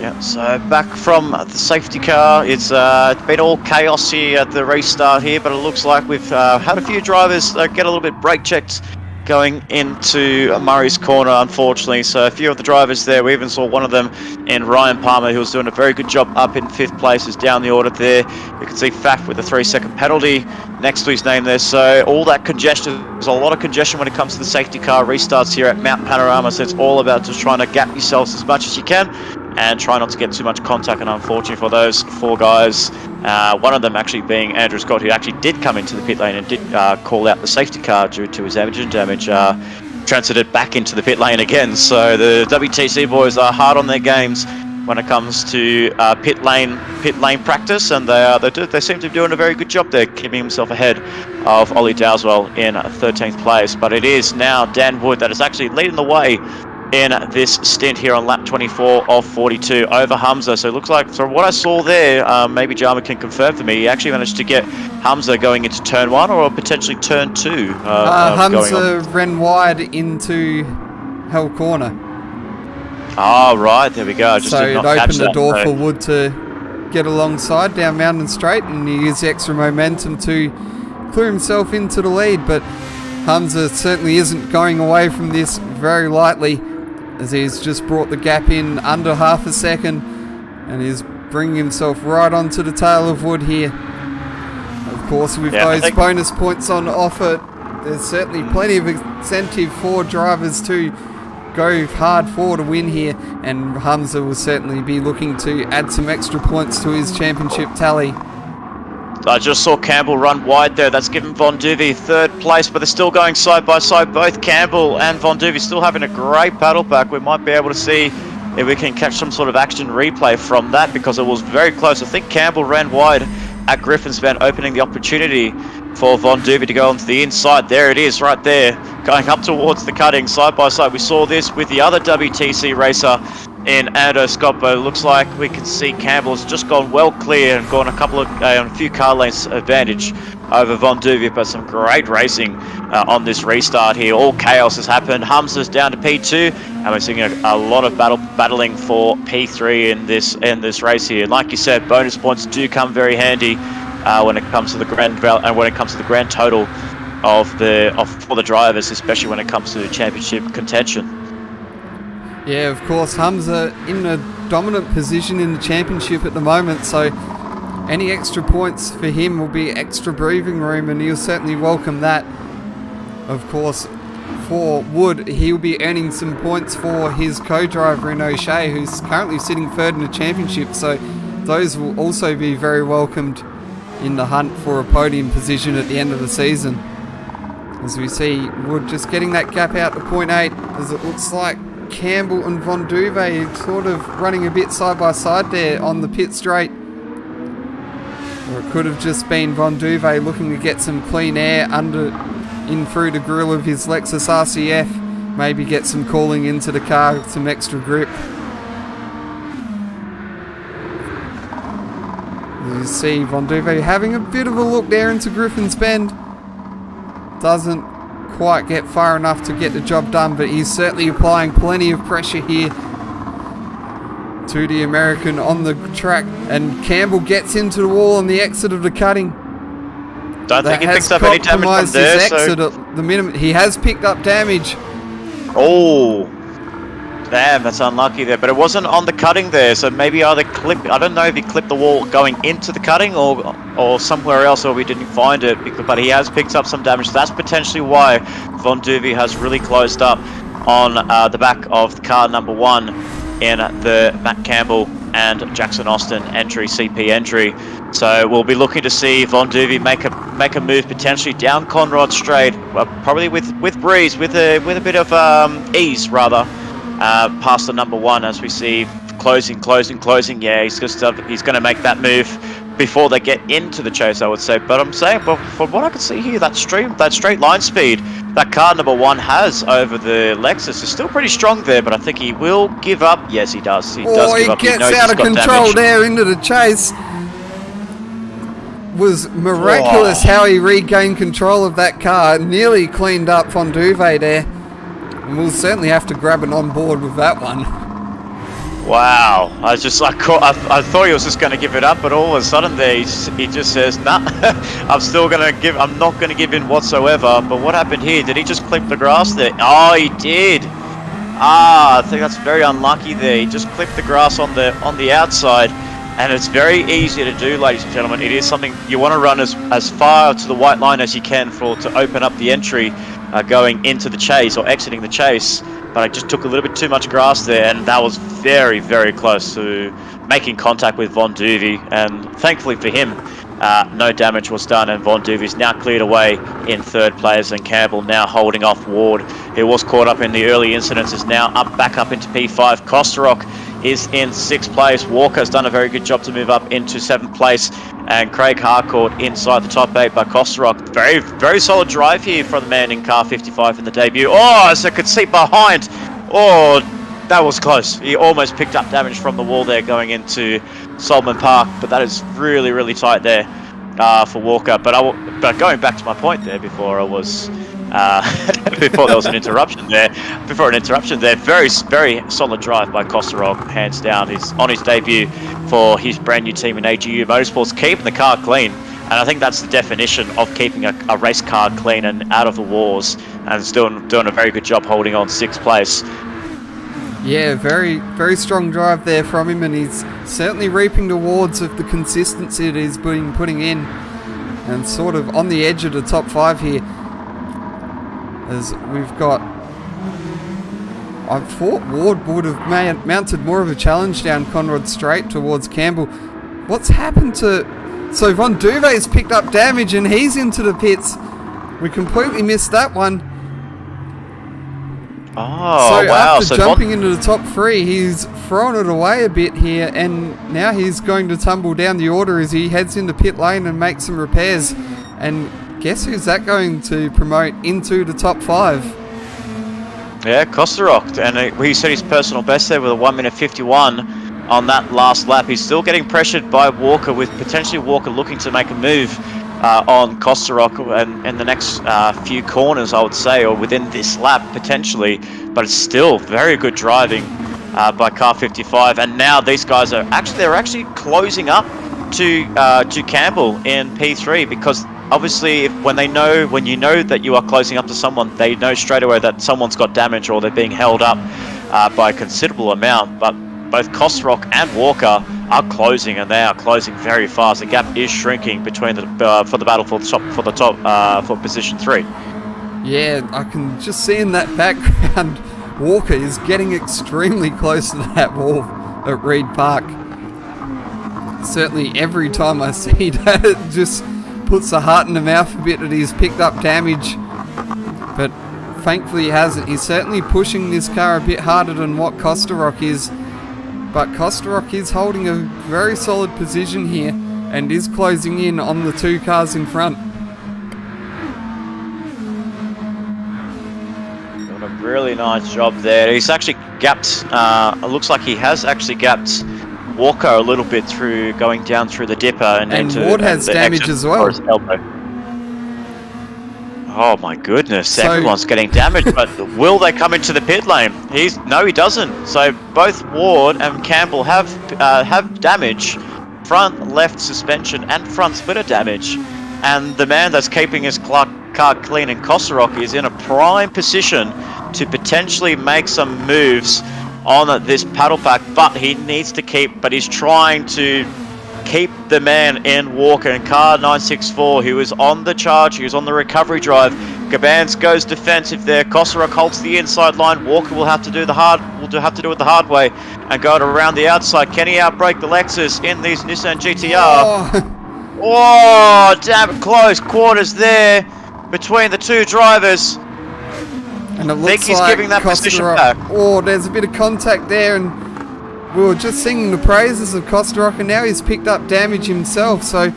Yeah, so back from the safety car. It's been all chaos here at the restart here, but it looks like we've had a few drivers get a little bit brake checked going into Murray's corner, unfortunately. So a few of the drivers there, we even saw one of them in Ryan Palmer, who was doing a very good job up in 5th place, is down the order there. You can see Faf with a 3-second penalty next to his name there. So all that congestion, there's a lot of congestion when it comes to the safety car restarts here at Mount Panorama. So it's all about just trying to gap yourselves as much as you can and try not to get too much contact. And unfortunately for those 4 guys, one of them actually being Andrew Scott, who actually did come into the pit lane and did call out the safety car due to his engine damage, transited back into the pit lane again. So the WTC boys are hard on their games when it comes to pit lane practice, and they seem to be doing a very good job there, keeping himself ahead of Ollie Dowswell in 13th place. But it is now Dan Wood that is actually leading the way in this stint here on lap 24 of 42 over Hamza. So it looks like, from what I saw there, maybe Jama can confirm for me, he actually managed to get Hamza going into turn 1 or potentially turn 2. Hamza ran wide into Hell Corner. Oh, right, there we go. I just so did not it catch opened the that. door for Wood to get alongside down Mountain Straight, and he used extra momentum to clear himself into the lead. But Hamza certainly isn't going away from this very lightly, as he's just brought the gap in under half a second, and he's bringing himself right onto the tail of Wood here. Of course, with those bonus points on offer, there's certainly plenty of incentive for drivers to go hard for to win here, and Hamza will certainly be looking to add some extra points to his championship tally. I just saw Campbell run wide there. That's given Von Duve third place, but they're still going side by side. Both Campbell and Von Duve still having a great battle back. We might be able to see if we can catch some sort of action replay from that, because it was very close. I think Campbell ran wide at Griffin's Bend, opening the opportunity for Von Duve to go onto the inside. There it is, right there, going up towards the cutting, side by side. We saw this with the other WTC racer in Ando Scoppo. Looks like we can see Campbell's just gone well clear and gone a few car lengths advantage over Von Duve, but some great racing on this restart here. All chaos has happened. Hamza's down to P2, and we're seeing a lot of battling for P3 in this race here. Like you said, bonus points do come very handy when it comes to the grand total for the drivers, especially when it comes to championship contention. Yeah, of course, Hamza in a dominant position in the championship at the moment, so any extra points for him will be extra breathing room, and he'll certainly welcome that. Of course, for Wood, he'll be earning some points for his co-driver in O'Shea, who's currently sitting third in the championship, so those will also be very welcomed in the hunt for a podium position at the end of the season. As we see Wood just getting that gap out to 0.8, as it looks like Campbell and Von Duve sort of running a bit side by side there on the pit straight. Or it could have just been Von Duve looking to get some clean air in through the grill of his Lexus RCF. Maybe get some cooling into the car, some extra grip. You see Von Duve having a bit of a look there into Griffin's Bend. Doesn't quite get far enough to get the job done, but he's certainly applying plenty of pressure here to the American on the track, and Campbell gets into the wall on the exit of the cutting. Don't think he picks up any damage from there. Exit at the minimum. He has picked up damage. Oh, damn, that's unlucky there. But it wasn't on the cutting there, so maybe either I don't know if he clipped the wall going into the cutting or somewhere else, or we didn't find it. But he has picked up some damage. That's potentially why Von Duve has really closed up on the back of the car number 1 in the Matt Campbell and Jackson Austin CP entry. So we'll be looking to see Von Duve make a move potentially down Conrad Straight, probably with breeze, with a bit of ease rather, past the number 1, as we see closing. Yeah, he's going to make that move before they get into the chase, I would say. But I'm saying, but from what I can see here, that straight line speed that car number 1 has over the Lexus is still pretty strong there. But I think he will give up. Yes, he does. He does give up. He gets out of control there into the chase. Was miraculous how he regained control of that car. Nearly cleaned up Von Duve there. And we'll certainly have to grab an on board with that one. Wow, I thought he was just going to give it up, but all of a sudden there he just says, nah, I'm not going to give in whatsoever. But what happened here? Did he just clip the grass there? Oh, he did. I think that's very unlucky there. He just clipped the grass on the outside, and it's very easy to do, ladies and gentlemen. It is something you want to run as far to the white line as you can to open up the entry going into the chase or exiting the chase. But I just took a little bit too much grass there, and that was very, very close to making contact with Von Duve. And thankfully for him, no damage was done, and Von Duve is now cleared away in third place, and Campbell now holding off Ward, who was caught up in the early incidents, is now back up into P5. Kosterok is in 6th place. Walker's done a very good job to move up into 7th place, and Craig Harcourt inside the top 8 by Kosterok. Very, very solid drive here from the man in car 55 in the debut. Oh, as I could see behind Oh, that was close. He almost picked up damage from the wall there going into Solomon Park, but that is really, really tight there for Walker. But going back to my point there before I was before there was an interruption there. Very, very solid drive by Kostarov, hands down. He's on his debut for his brand new team in AGU Motorsports, keeping the car clean. And I think that's the definition of keeping a race car clean and out of the wars. And it's doing a very good job holding on 6th place. Yeah, very, very strong drive there from him, and he's certainly reaping the rewards of the consistency that he's been putting in, and sort of on the edge of the top 5 here. As we've got, I thought Ward would have mounted more of a challenge down Conrad Straight towards Campbell. What's happened to... So Von Duvet's picked up damage and he's into the pits. We completely missed that one. Oh, so wow. After jumping into the top 3, he's thrown it away a bit here, and now he's going to tumble down the order as he heads into pit lane and makes some repairs. And guess who's that going to promote into the top 5? Yeah, Kostarov, and he set his personal best there with a 1:51 on that last lap. He's still getting pressured by Walker, with potentially Walker looking to make a move on Kostarov and the next few corners, I would say, or within this lap potentially. But it's still very good driving by car 55. And now these guys are actually closing up to Campbell in P3, because obviously when you know that you are closing up to someone, they know straight away that someone's got damage or they're being held up by a considerable amount. But both Kostarov and Walker are closing, and they are closing very fast. The gap is shrinking between for the battle for position 3. Yeah, I can just see in that background, Walker is getting extremely close to that wall at Reed Park. Certainly every time I see that, it just puts the heart in the mouth a bit that he's picked up damage. But thankfully he hasn't. He's certainly pushing this car a bit harder than what Kostarov is. But Kostarov is holding a very solid position here and is closing in on the 2 cars in front. Doing a really nice job there. He's actually gapped, it looks like he has actually gapped Walker a little bit through going down through the dipper and into Ward has damage as well. Oh my goodness, everyone's getting damaged, but will they come into the pit lane? No, he doesn't. So both Ward and Campbell have damage, front left suspension and front splitter damage. And the man that's keeping his car clean in Kostarov is in a prime position to potentially make some moves on this paddle pack, but he's trying to keep the man in Walker and car 964, who is on the charge, who's on the recovery drive. Gabans goes defensive there. Kostarov holds the inside line. Walker will have to do it the hard way and go around the outside. Can he outbrake the Lexus in these Nissan GTR? Oh, damn close quarters there between the 2 drivers. And it looks think he's like giving that position back. Oh, there's a bit of contact there, and we were just singing the praises of Kostarov, and now he's picked up damage himself, so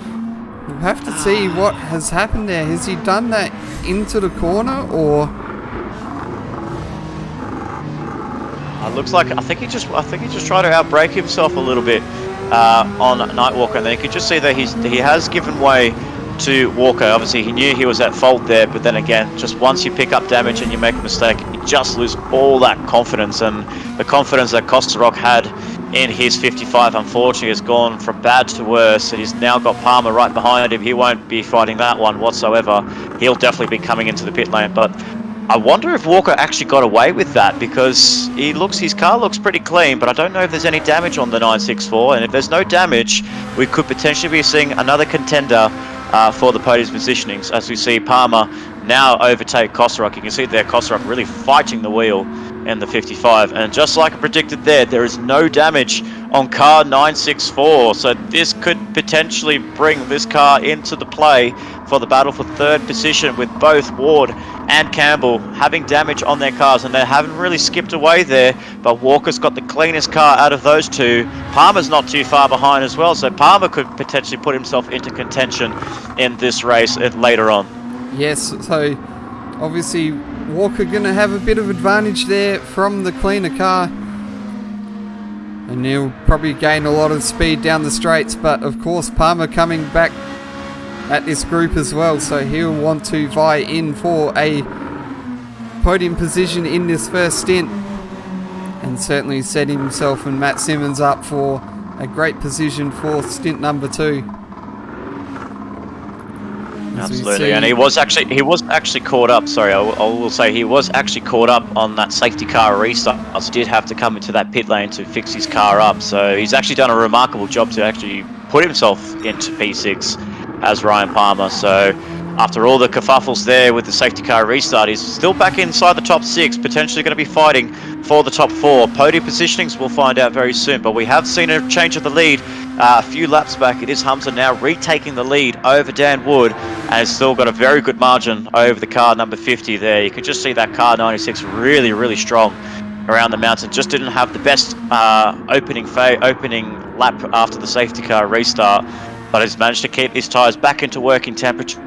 we'll have to see what has happened there. Has he done that into the corner, or... Looks like I think he just tried to outbrake himself a little bit on Nightwalker, and then you could just see that he has given way to Walker. Obviously he knew he was at fault there, but then again, just once you pick up damage and you make a mistake, you just lose all that confidence, and the confidence that Kostarov had in his 55 unfortunately has gone from bad to worse. He's now got Palmer right behind him. He won't be fighting that one whatsoever. He'll definitely be coming into the pit lane, but I wonder if Walker actually got away with that, because his car looks pretty clean, but I don't know if there's any damage on the 964, and if there's no damage, we could potentially be seeing another contender for the podium positionings, as we see Palmer now overtake Kostarov. You can see there Kostarov really fighting the wheel in the 55, and just like I predicted there is no damage on car 964, so this could potentially bring this car into the play for the battle for 3rd position, with both Ward and Campbell having damage on their cars, and they haven't really skipped away there, but Walker's got the cleanest car out of those 2. Palmer's not too far behind as well, so Palmer could potentially put himself into contention in this race later on. Yes, so obviously Walker going to have a bit of advantage there from the cleaner car. And he'll probably gain a lot of speed down the straights. But of course, Palmer coming back at this group as well. So he'll want to vie in for a podium position in this first stint. And certainly setting himself and Matt Simmons up for a great position for stint number 2. Absolutely, and he was actually caught up. Sorry, I will say he was actually caught up on that safety car restart. So did have to come into that pit lane to fix his car up. So he's actually done a remarkable job to actually put himself into P6 as Ryan Palmer. So after all the kerfuffles there with the safety car restart, he's still back inside the top 6, potentially going to be fighting for the top 4. Podium positionings we'll find out very soon, but we have seen a change of the lead a few laps back. It is Hamza now retaking the lead over Dan Wood, and has still got a very good margin over the car number 50 there. You can just see that car 96 really, really strong around the mountain. Just didn't have the best opening lap after the safety car restart, but has managed to keep his tyres back into working temperature.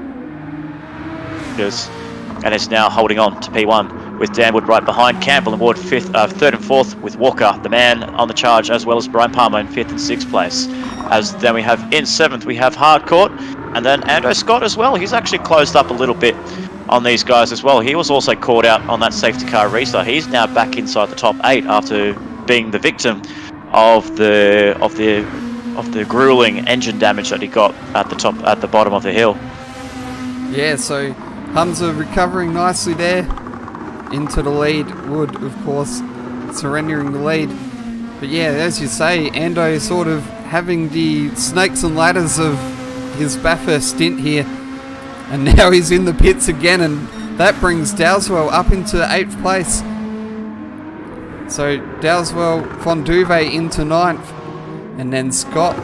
And is now holding on to P1 with Dan Wood right behind. Campbell and Ward third and fourth, with Walker, the man on the charge, as well as Brian Palmer in 5th and 6th place. As then we have in 7th, we have Hardcourt, and then Ando Scott as well. He's actually closed up a little bit on these guys as well. He was also caught out on that safety car restart. He's now back inside the top 8 after being the victim of the gruelling engine damage that he got at the bottom of the hill. Yeah, so Hamza recovering nicely there into the lead. Wood, of course, surrendering the lead. But yeah, as you say, Ando sort of having the snakes and ladders of his Bathurst stint here. And now he's in the pits again, and that brings Dowswell up into 8th place. So Dowswell, Fonduve into 9th, and then Scott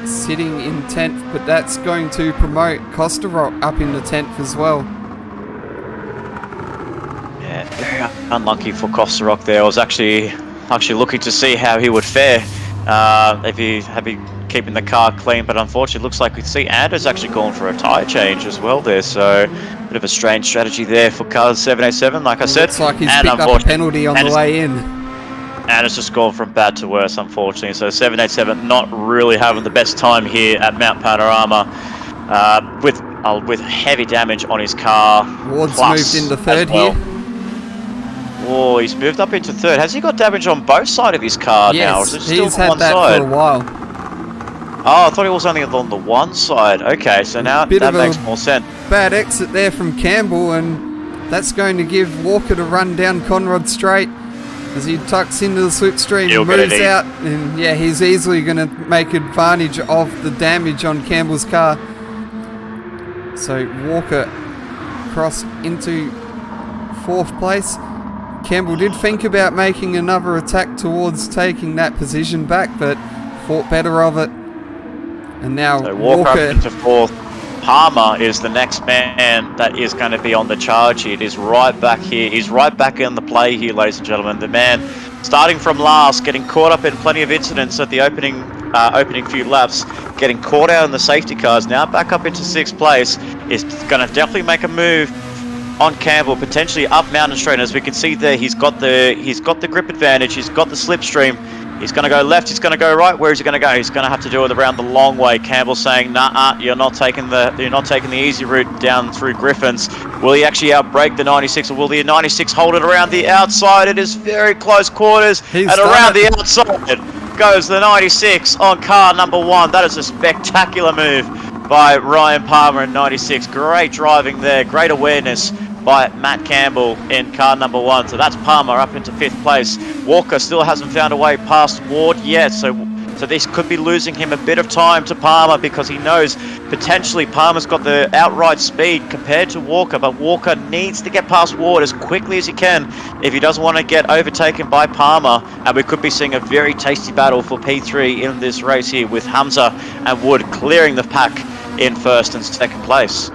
sitting in 10th, but that's going to promote Kostarock up into 10th as well. Yeah, very unlucky for Kostarock there. I was actually looking to see how he would fare if he had been keeping the car clean, but unfortunately it looks like we see Anders actually gone for a tyre change as well there, so a bit of a strange strategy there for cars 787, like I said. Looks like he's picked up a penalty on the way in. And it's just gone from bad to worse, unfortunately. So 787 not really having the best time here at Mount Panorama, with heavy damage on his car. Ward's moved into 3rd here. Oh, he's moved up into 3rd. Has he got damage on both sides of his car now? Or is it still he's on had one that side? for a while. Oh, I thought it was only on the one side. Okay, so now that makes more sense. Bad exit there from Campbell, and that's going to give Walker to run down Conrod Straight as he tucks into the slipstream, moves out, and yeah, he's easily going to make advantage of the damage on Campbell's car. So Walker crossed into 4th place. Campbell did think about making another attack towards taking that position back, but thought better of it. And now so Walker up into 4th. Palmer is the next man that is going to be on the charge here. It is right back here. He's right back in the play here, ladies and gentlemen. The man starting from last, getting caught up in plenty of incidents at the opening few laps, getting caught out in the safety cars, now back up into 6th place, is going to definitely make a move on Campbell, potentially up Mountain Straight. As we can see there, he's got the grip advantage, he's got the slipstream. He's going to go left, he's going to go right. Where is he going to go? He's going to have to do it around the long way. Campbell saying, nah, you're not taking the easy route down through Griffins. Will he actually outbrake the 96, or will the 96 hold it around the outside? It is very close quarters, and around the outside goes the 96 on car number 1. That is a spectacular move by Ryan Palmer in 96. Great driving there, great awareness by Matt Campbell in car number 1. So that's Palmer up into 5th place. Walker still hasn't found a way past Ward yet, so this could be losing him a bit of time to Palmer, because he knows potentially Palmer's got the outright speed compared to Walker, but Walker needs to get past Ward as quickly as he can if he doesn't want to get overtaken by Palmer, and we could be seeing a very tasty battle for P3 in this race here, with Hamza and Wood clearing the pack in 1st and 2nd place.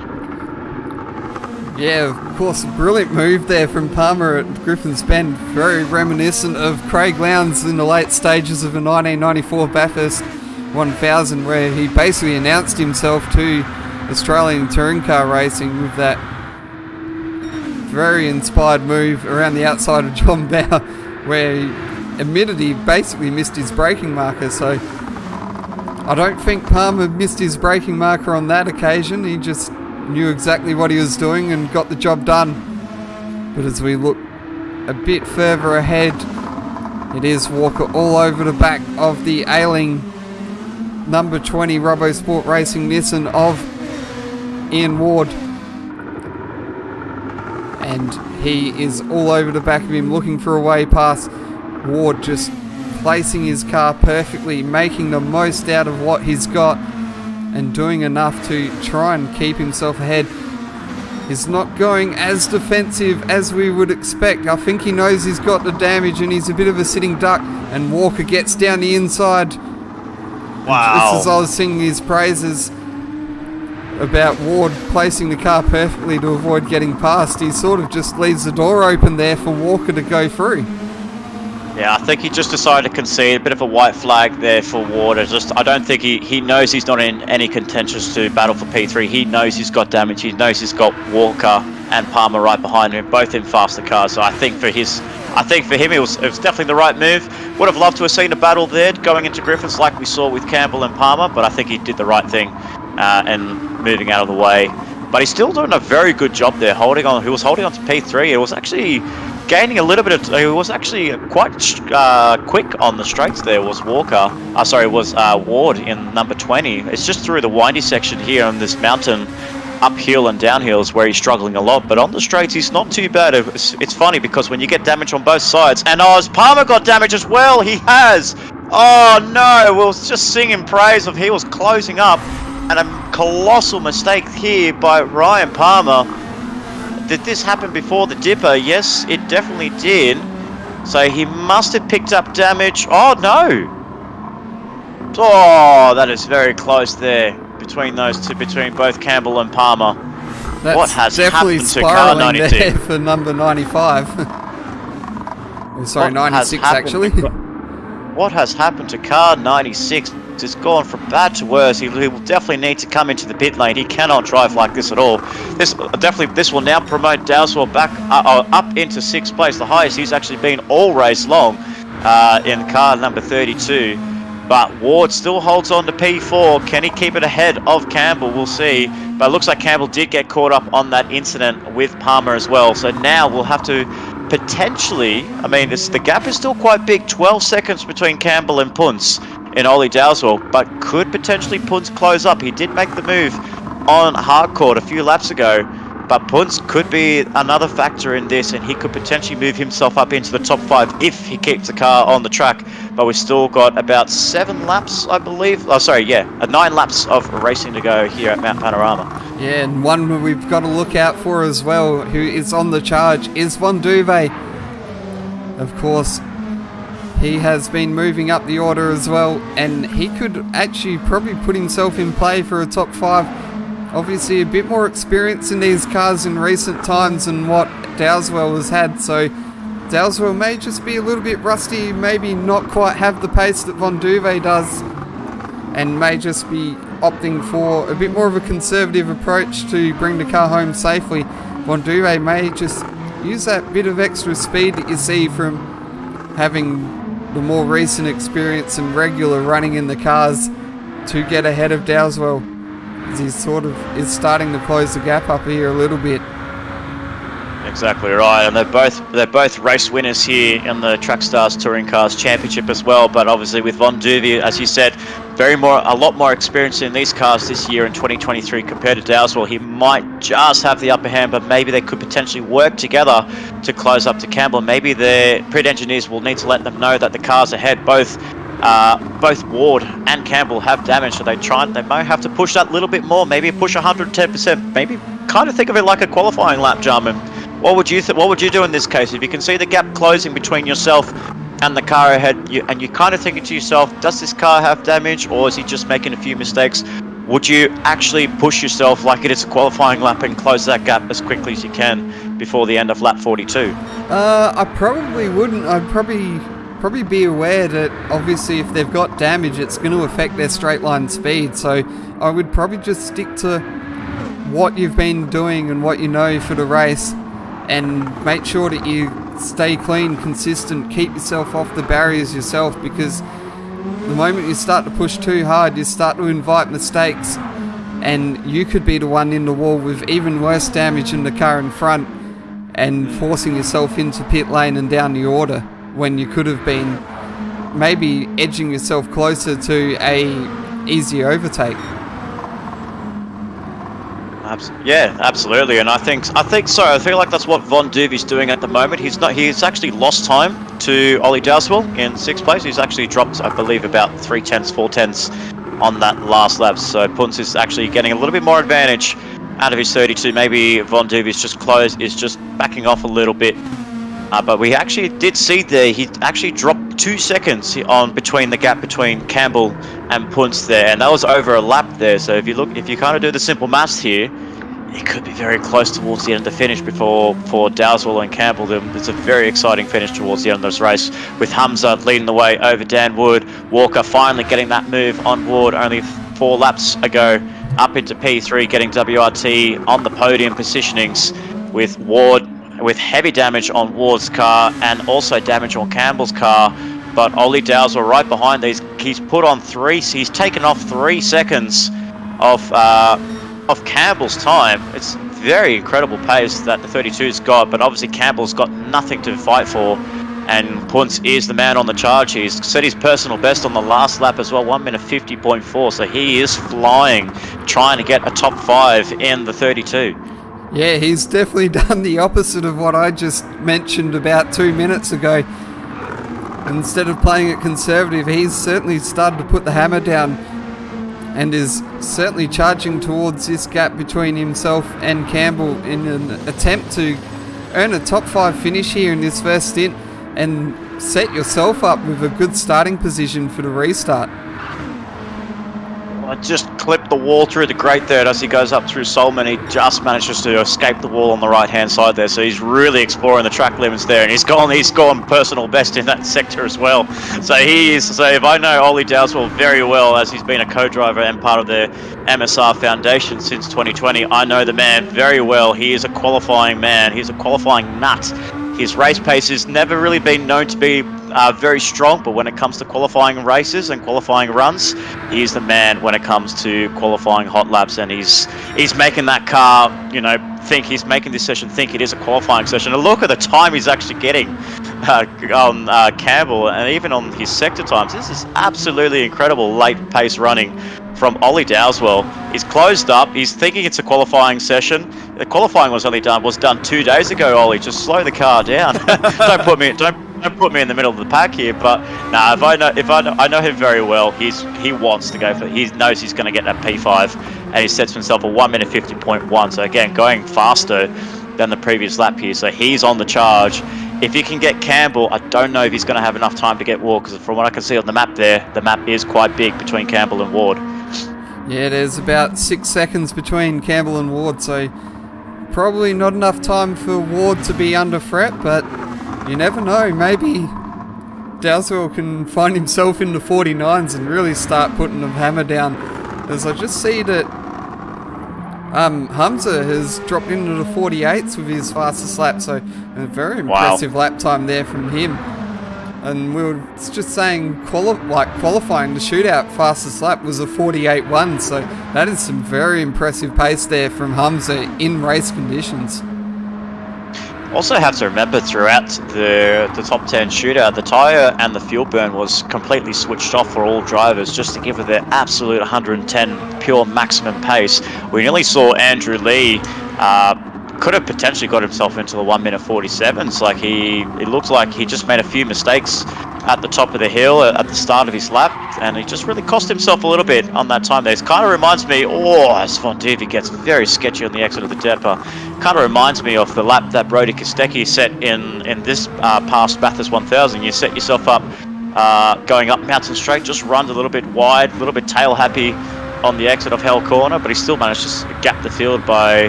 Yeah, of course, a brilliant move there from Palmer at Griffin's Bend. Very reminiscent of Craig Lowndes in the late stages of a 1994 Bathurst 1000, where he basically announced himself to Australian touring car racing with that very inspired move around the outside of John Bower, where he admitted he basically missed his braking marker. So I don't think Palmer missed his braking marker on that occasion. He just knew exactly what he was doing and got the job done. But as we look a bit further ahead, it is Walker all over the back of the ailing number 20 RoboSport Racing Nissan of Ian Ward. And he is all over the back of him, looking for a way past. Ward just placing his car perfectly, making the most out of what he's got and doing enough to try and keep himself ahead. He's not going as defensive as we would expect. I think he knows he's got the damage and he's a bit of a sitting duck, and Walker gets down the inside. Wow. Just as I was singing his praises about Ward placing the car perfectly to avoid getting past, he sort of just leaves the door open there for Walker to go through. Yeah, I think he just decided to concede. A bit of a white flag there for Ward. I don't think he knows he's not in any contentions to battle for P3. He knows he's got damage. He knows he's got Walker and Palmer right behind him, both in faster cars. So I think for him, it was definitely the right move. Would have loved to have seen a battle there going into Griffiths like we saw with Campbell and Palmer, but I think he did the right thing and moving out of the way. But he's still doing a very good job there, holding on. He was holding on to P3. It was actually gaining a little bit of. He was actually quite quick on the straights. There was Walker. Was Ward in number 20. It's just through the windy section here on this mountain, uphill and downhills, where he's struggling a lot. But on the straights, he's not too bad. It's funny because when you get damage on both sides, and has Palmer got damage as well? He has. Oh no! We was just singing praise of he was closing up, and a colossal mistake here by Ryan Palmer. Did this happen before the dipper? Yes, it definitely did. So he must have picked up damage. Oh no! Oh, that is very close there between those two, between both Campbell and Palmer. That's what has definitely happened to car 92? there for number 95. Oh, sorry, 96 actually. What has happened to car 96? It's gone from bad to worse. He will definitely need to come into the pit lane. He cannot drive like this at all. This will now promote Dowswell back up into 6th place, the highest he's actually been all race long in car number 32. But Ward still holds on to P4. Can he keep it ahead of Campbell? We'll see. But it looks like Campbell did get caught up on that incident with Palmer as well. So now we'll have to potentially, the gap is still quite big, 12 seconds between Campbell and Punce in Ollie Dowswell, but could potentially Punce close up. He did make the move on hardcourt a few laps ago, but Punce could be another factor in this, and he could potentially move himself up into the top 5 if he keeps the car on the track. But we've still got about 7 laps, I believe. 9 laps of racing to go here at Mount Panorama. Yeah, and one we've got to look out for as well, who is on the charge, is Von Duve. Of course, he has been moving up the order as well, and he could actually probably put himself in play for a top 5. Obviously a bit more experience in these cars in recent times than what Dowswell has had, so Dowswell may just be a little bit rusty, maybe not quite have the pace that Von Duve does, and may just be opting for a bit more of a conservative approach to bring the car home safely. Von Duve may just use that bit of extra speed that you see from having the more recent experience and regular running in the cars to get ahead of Dowswell, as he sort of is starting to close the gap up here a little bit. Exactly right, and they're both race winners here in the Trackstars Touring Cars Championship as well. But obviously with Von Duve, as you said, a lot more experience in these cars this year in 2023 compared to Dowswell. He might just have the upper hand, but maybe they could potentially work together to close up to Campbell. Maybe the pit engineers will need to let them know that the cars ahead, both Ward and Campbell, have damage, so they might have to push that little bit more, maybe push 110%, maybe kind of think of it like a qualifying lap, Jarman. What would you do in this case? If you can see the gap closing between yourself and the car ahead, and you're kind of thinking to yourself, does this car have damage, or is he just making a few mistakes? Would you actually push yourself like it is a qualifying lap and close that gap as quickly as you can before the end of lap 42? I probably wouldn't. I'd probably be aware that obviously if they've got damage, it's going to affect their straight line speed. So I would probably just stick to what you've been doing and what you know for the race, and make sure that you stay clean, consistent, keep yourself off the barriers yourself, because the moment you start to push too hard, you start to invite mistakes, and you could be the one in the wall with even worse damage in the car in front and forcing yourself into pit lane and down the order when you could have been maybe edging yourself closer to a easy overtake. Yeah, absolutely, and I think so. I feel like that's what Von Duvey's doing at the moment. He's actually lost time to Ollie Dowswell in 6th place. He's actually dropped, I believe, about 4 tenths on that last lap. So Punts is actually getting a little bit more advantage out of his 32. Maybe Von Duvey's just backing off a little bit. But we actually did see there, he actually dropped 2 seconds on between the gap between Campbell and Punts there, and that was over a lap there. So if you kind of do the simple maths here, it could be very close towards the end of the finish for Dowswell and Campbell. It's a very exciting finish towards the end of this race, with Hamza leading the way over Dan Wood. Walker finally getting that move on Ward only 4 laps ago, up into P3, getting WRT on the podium positionings, with Ward with heavy damage on Ward's car and also damage on Campbell's car. But Ollie Dowswell right behind these. He's put on he's taken off 3 seconds of Campbell's time. It's very incredible pace that the 32's got, but obviously Campbell's got nothing to fight for, and Punts is the man on the charge. He's set his personal best on the last lap as well, 1 minute 50.4, so he is flying, trying to get a top 5 in the 32. Yeah, he's definitely done the opposite of what I just mentioned about 2 minutes ago. Instead of playing it conservative, he's certainly started to put the hammer down and is certainly charging towards this gap between himself and Campbell in an attempt to earn a top 5 finish here in this first stint and set yourself up with a good starting position for the restart. I just clipped the wall through the grate there as he goes up through Solman. He just manages to escape the wall on the right hand side there, so he's really exploring the track limits there, and he's gone personal best in that sector as well. So if I know Ollie Dowswell very well, as he's been a co-driver and part of the MSR Foundation since 2020, I know the man very well. He is a qualifying man. He's a qualifying nut. His race pace has never really been known to be very strong, but when it comes to qualifying races and qualifying runs, he's the man when it comes to qualifying hot laps, and he's making that car, he's making this session think it is a qualifying session. And look at the time he's actually getting on Campbell, and even on his sector times. This is absolutely incredible late pace running from Ollie Dowswell. He's closed up. He's thinking it's a qualifying session. The qualifying was done 2 days ago. Ollie, just slow the car down. Don't put me in the middle of the pack here. But I know him very well. He wants to go for. He knows he's going to get that P5, and he sets himself a 1 minute 50.1. So again, going faster than the previous lap here. So he's on the charge. If he can get Campbell, I don't know if he's going to have enough time to get Ward, because from what I can see on the map there, the map is quite big between Campbell and Ward. Yeah, there's about 6 seconds between Campbell and Ward, so probably not enough time for Ward to be under threat, but you never know. Maybe Dowswell can find himself in the 49s and really start putting the hammer down. As I just see that Hamza has dropped into the 48s with his fastest lap, so a very impressive lap time there from him. And we were just saying, qualifying the shootout fastest lap was a 48.1, so that is some very impressive pace there from Hamza in race conditions. Also have to remember throughout the top 10 shootout, the tyre and the fuel burn was completely switched off for all drivers, just to give it their absolute 110 pure maximum pace. We nearly saw Andrew Lee could have potentially got himself into the 1 minute 47s. It looked like he just made a few mistakes at the top of the hill at the start of his lap, and he just really cost himself a little bit on that time there. It kind of reminds me, as Von Duvey gets very sketchy on the exit of the Depot, kind of reminds me of the lap that Brody Kostecki set in this past Bathurst 1000. You set yourself up going up Mountain Straight, just runs a little bit wide, a little bit tail happy on the exit of Hell Corner, but he still managed to gap the field by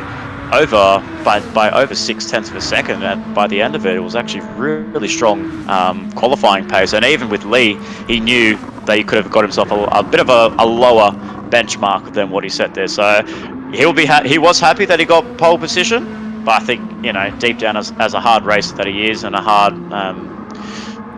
over 6/10 of a second, and by the end of it, it was actually really strong qualifying pace. And even with Lee, he knew that he could have got himself a bit of a lower benchmark than what he set there. So he was happy that he got pole position, But I think, deep down as a hard racer that he is, and a hard,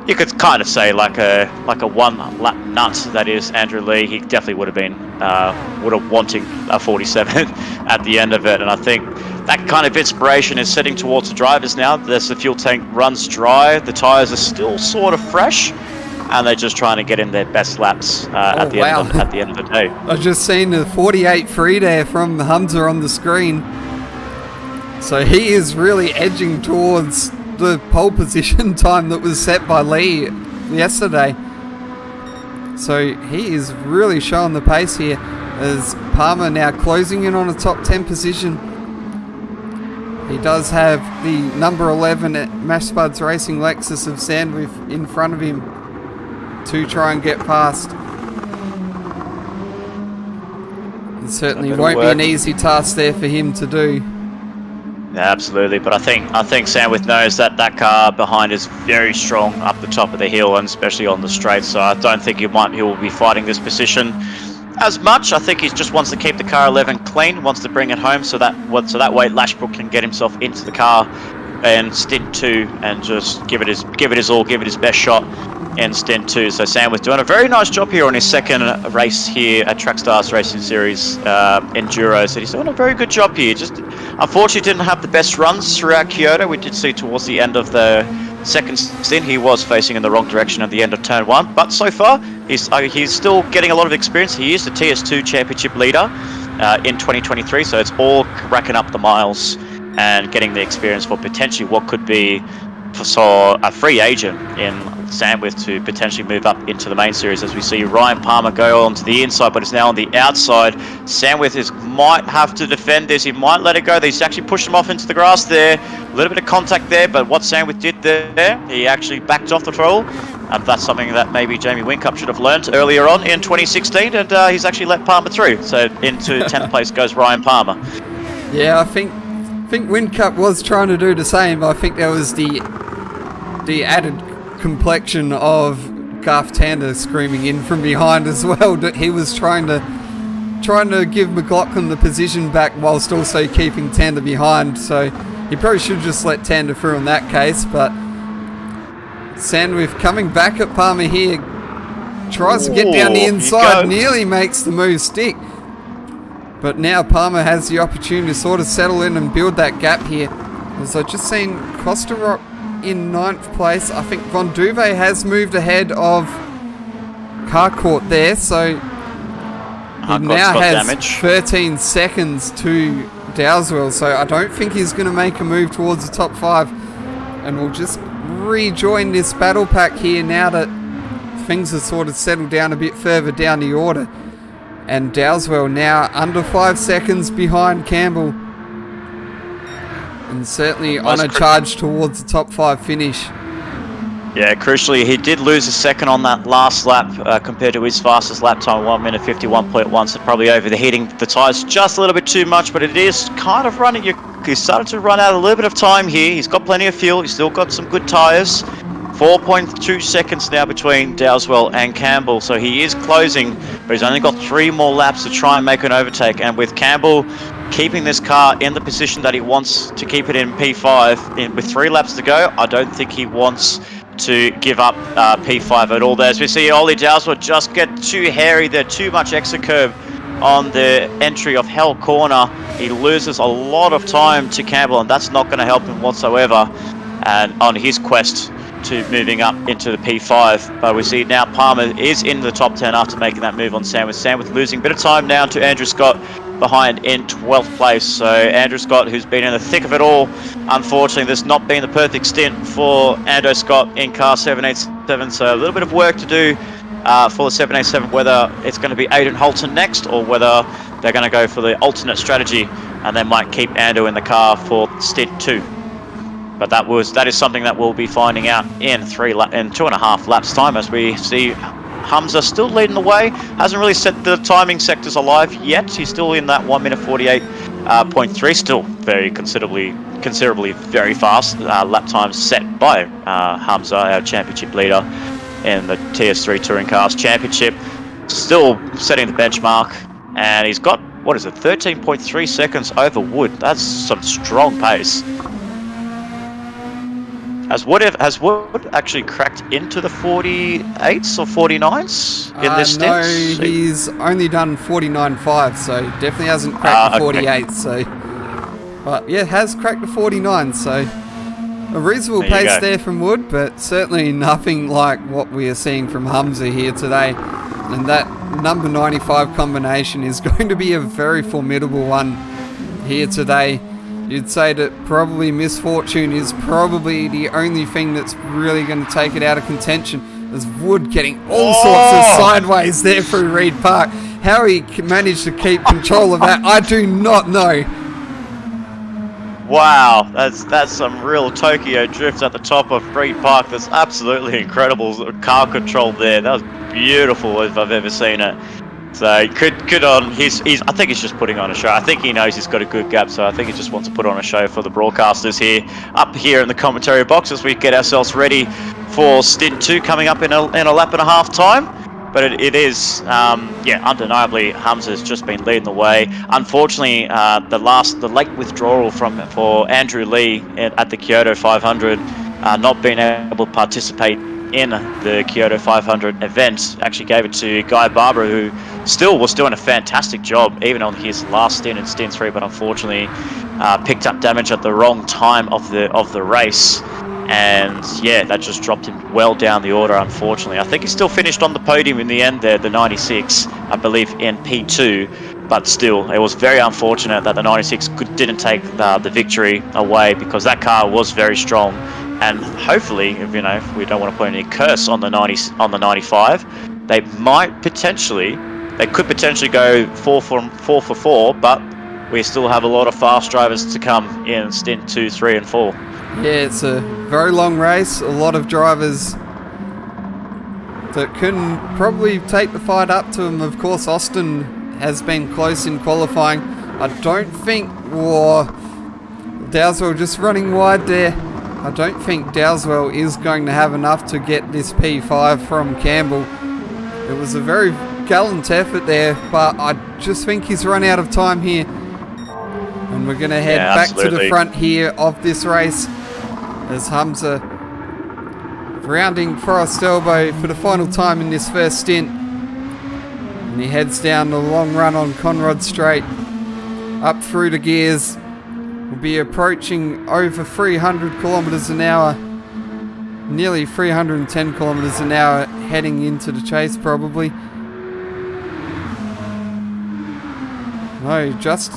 you could kind of say like a one lap nut that is Andrew Lee, he definitely would have wanting a 47 at the end of it. And I think that kind of inspiration is setting towards the drivers now. As the fuel tank runs dry, the tyres are still sort of fresh, and they're just trying to get in their best laps at the end of the day. I've just seen the 48.3 there from Hamza on the screen. So he is really edging towards the pole position time that was set by Lee yesterday. So he is really showing the pace here, as Palmer now closing in on a top 10 position. He does have the number 11 at Mashspuds Racing Lexus of Sandwith in front of him to try and get past. It certainly won't be an easy task there for him to do. Yeah, absolutely, but I think Sandwith knows that car behind is very strong up the top of the hill, and especially on the straight. So I don't think he will be fighting this position as much. I think he just wants to keep the car 11 clean, wants to bring it home, so that way Lashbrook can get himself into the car and Stint 2 and just give it his all, give it his best shot in Stint 2. So Sandwith doing a very nice job here on his second race here at Trackstars Racing Series Enduro. So he's doing a very good job here. Just unfortunately didn't have the best runs throughout Kyoto. We did see towards the end of the second stint he was facing in the wrong direction at the end of turn 1, but so far he's still getting a lot of experience. He is the TS2 championship leader in 2023, so it's all racking up the miles and getting the experience for potentially what could be for a free agent in Sandwith to potentially move up into the main series, as we see Ryan Palmer go onto the inside, but it's now on the outside. Sandwith might have to defend this. He might let it go. He's actually pushed him off into the grass there. A little bit of contact there, but what Sandwith did there, he actually backed off the throttle. And that's something that maybe Jamie Whincup should have learnt earlier on in 2016, and he's actually let Palmer through. So into 10th place goes Ryan Palmer. Yeah, I think Whincup was trying to do the same, but I think there was the added complexion of Garth Tander screaming in from behind as well, that he was trying to give McLaughlin the position back whilst also keeping Tander behind. So he probably should have just let Tander through in that case. But Sandwith coming back at Palmer here, tries to get down the inside, nearly makes the move stick. But now Palmer has the opportunity to sort of settle in and build that gap here. As I've just seen Costa Rock in 9th place. I think Von Duve has moved ahead of Carcourt there, so he now has damage. 13 seconds to Dowswell, so I don't think he's going to make a move towards the top 5, and we'll just rejoin this battle pack here now that things have sort of settled down a bit further down the order. And Dowswell now under 5 seconds behind Campbell, and certainly on a charge towards the top 5 finish. Yeah, crucially, he did lose a second on that last lap compared to his fastest lap time, 1 minute 51.1, so probably overheating the tyres just a little bit too much, but it is kind of running. He's started to run out a little bit of time here. He's got plenty of fuel. He's still got some good tyres. 4.2 seconds now between Dowswell and Campbell, so he is closing, but he's only got 3 more laps to try and make an overtake. And with Campbell keeping this car in the position that he wants to keep it in P5, with 3 laps to go, I don't think he wants to give up P5 at all there. As we see Ollie Dowswell just get too hairy there, too much exit curb on the entry of Hell Corner. He loses a lot of time to Campbell, and that's not going to help him whatsoever and on his quest to moving up into the P5. But we see now Palmer is in the top 10 after making that move on Sandwith. Sandwith losing a bit of time now to Andrew Scott behind in 12th place. So Andrew Scott, who's been in the thick of it all, unfortunately this not been the perfect stint for Ando Scott in car 787, so a little bit of work to do for the 787, whether it's going to be Aidan Holton next or whether they're going to go for the alternate strategy and they might keep Ando in the car for stint 2. But that is something that we'll be finding out in 2.5 laps time, as we see Hamza still leading the way. Hasn't really set the timing sectors alive yet. He's still in that 1 minute 48.3. Still very considerably very fast lap times set by Hamza, our championship leader in the TS3 Touring Cars Championship. Still setting the benchmark and he's got, what is it, 13.3 seconds over Wood. That's some strong pace. Has Wood actually cracked into the 48s or 49s in this stint? No, he's only done 49.5, so definitely hasn't cracked the 48. So, but yeah, has cracked the 49. So a reasonable pace there from Wood, but certainly nothing like what we are seeing from Humza here today. And that number 95 combination is going to be a very formidable one here today. You'd say that probably misfortune is probably the only thing that's really going to take it out of contention. There's Wood getting all sorts of sideways there through Reed Park. How he managed to keep control of that, I do not know. Wow, that's some real Tokyo drift at the top of Reed Park. That's absolutely incredible car control there. That was beautiful if I've ever seen it. So good on he's I think he's just putting on a show. I think he knows he's got a good gap, so I think he just wants to put on a show for the broadcasters here, up here in the commentary box as we get ourselves ready for Stint 2 coming up in a lap and a half time. But it is, undeniably, Humza's just been leading the way. Unfortunately, the late withdrawal for Andrew Lee at the Kyoto 500, not being able to participate in the Kyoto 500 event, actually gave it to Guy Barber, who still was doing a fantastic job, even on his last stint in Stint 3, but unfortunately picked up damage at the wrong time of the race. And yeah, that just dropped him well down the order, unfortunately. I think he still finished on the podium in the end there, the 96, I believe, in P2. But still, it was very unfortunate that the 96 didn't take the victory away, because that car was very strong. And hopefully, if we don't want to put any curse on the 95, they could potentially go 4 for 4, but we still have a lot of fast drivers to come in Stint 2, 3, and 4. Yeah, it's a very long race. A lot of drivers that can probably take the fight up to him. Of course, Austin has been close in qualifying. I don't think Dowswell just running wide there. I don't think Dowswell is going to have enough to get this P5 from Campbell. It was a very gallant effort there, but I just think he's run out of time here. And we're going to head back to the front here of this race as Humza rounding Forest Elbow for the final time in this first stint. And he heads down the long run on Conrod Straight, up through the gears. We'll be approaching over 300 kilometers an hour, nearly 310 kilometers an hour, heading into the chase probably. No, just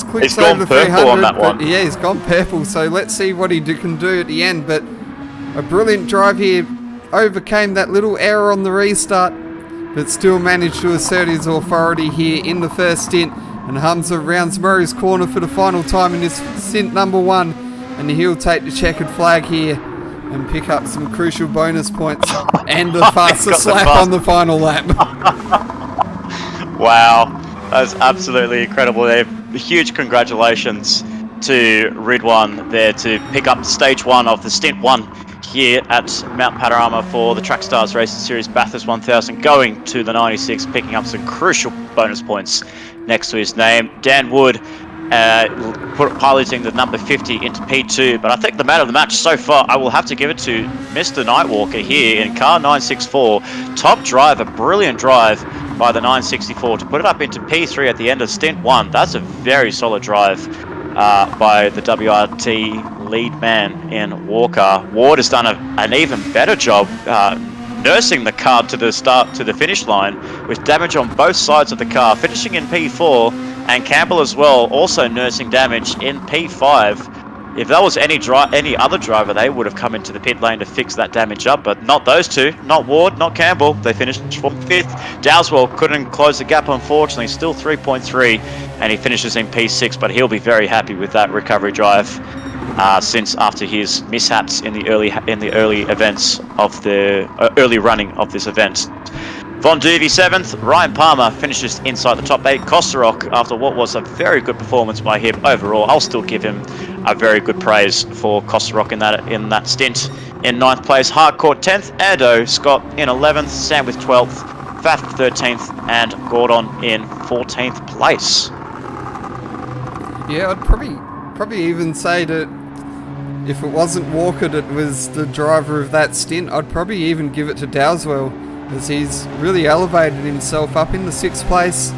clicks over the 300. On that one. Yeah, he's gone purple. So let's see what he can do at the end. But a brilliant drive here, overcame that little error on the restart, but still managed to assert his authority here in the first stint. And Humza rounds Murray's corner for the final time in this stint number 1, and he'll take the checkered flag here and pick up some crucial bonus points and a fastest lap on the final lap. Wow. That's absolutely incredible there. Huge congratulations to Ridwan there to pick up stage 1 of the Stint 1 here at Mount Panorama for the Trackstars Racing Series Bathurst 1000, going to the 96, picking up some crucial bonus points next to his name. Dan Wood piloting the number 50 into P2, but I think the man of the match so far, I will have to give it to Mr. Nightwalker here in car 964. Top drive, a brilliant drive by the 964 to put it up into P3 at the end of Stint 1. That's a very solid drive by the WRT lead man in Walker. Ward has done an even better job nursing the car to the finish line, with damage on both sides of the car, finishing in P4, and Campbell as well, also nursing damage in P5. If that was any other driver, they would have come into the pit lane to fix that damage up, but not those two, not Ward, not Campbell. They finished from 5th. Dowswell couldn't close the gap, unfortunately, still 3.3, and he finishes in P6, but he'll be very happy with that recovery drive, since after his mishaps in the early events of the early running of this event. Von Duvey 7th, Ryan Palmer finishes inside the top 8. Kosterok, after what was a very good performance by him overall, I'll still give him a very good praise for Kosterok in that stint. In 9th place, Harcourt 10th, Ado Scott in 11th, Sam with 12th, Faf 13th, and Gordon in 14th place. Yeah, I'd probably even say that if it wasn't Walker that was the driver of that stint, I'd probably even give it to Dowswell, as he's really elevated himself up in the 6th place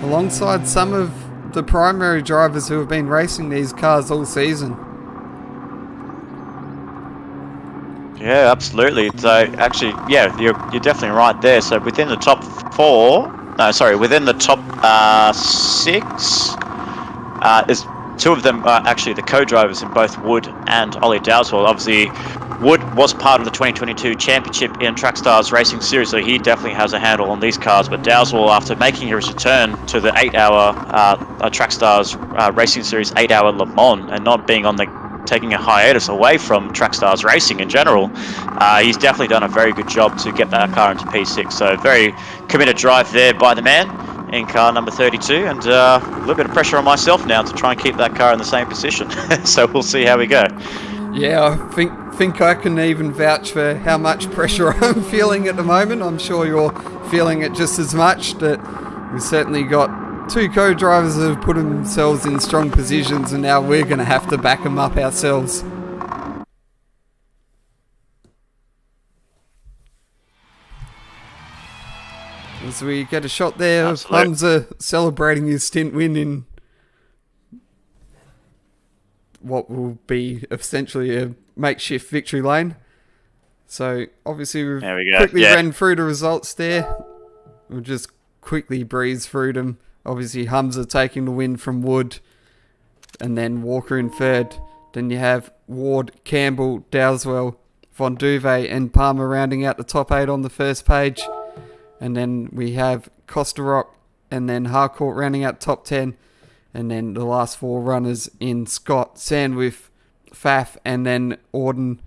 alongside some of the primary drivers who have been racing these cars all season. Yeah, absolutely. So actually, yeah, you're definitely right there. So within the top within the top 6, there's 2 of them are actually the co-drivers in both Wood and Ollie Dowswell. Obviously, Wood was part of the 2022 championship in Trackstars Racing Series, so he definitely has a handle on these cars. But Dowswell, after making his return to the 8-hour Trackstars Racing Series 8-hour Le Mans and not being on taking a hiatus away from Trackstars Racing in general, he's definitely done a very good job to get that car into P6. So very committed drive there by the man in car number 32, and a little bit of pressure on myself now to try and keep that car in the same position. So we'll see how we go. Yeah, I think I can even vouch for how much pressure I'm feeling at the moment. I'm sure you're feeling it just as much. That we've certainly got 2 co-drivers that have put themselves in strong positions, and now we're going to have to back them up ourselves. As we get a shot there of Hamza celebrating his stint win in what will be essentially a makeshift victory lane. So obviously we've quickly ran through the results there. We'll just quickly breeze through them. Obviously Hamza taking the win from Wood, and then Walker in 3rd. Then you have Ward, Campbell, Dowswell, Von Duve and Palmer rounding out the top 8 on the first page. And then we have Costa Rock and then Harcourt rounding out top 10. And then the last 4 runners in Scott, Sandwith, Faf, and then Auden.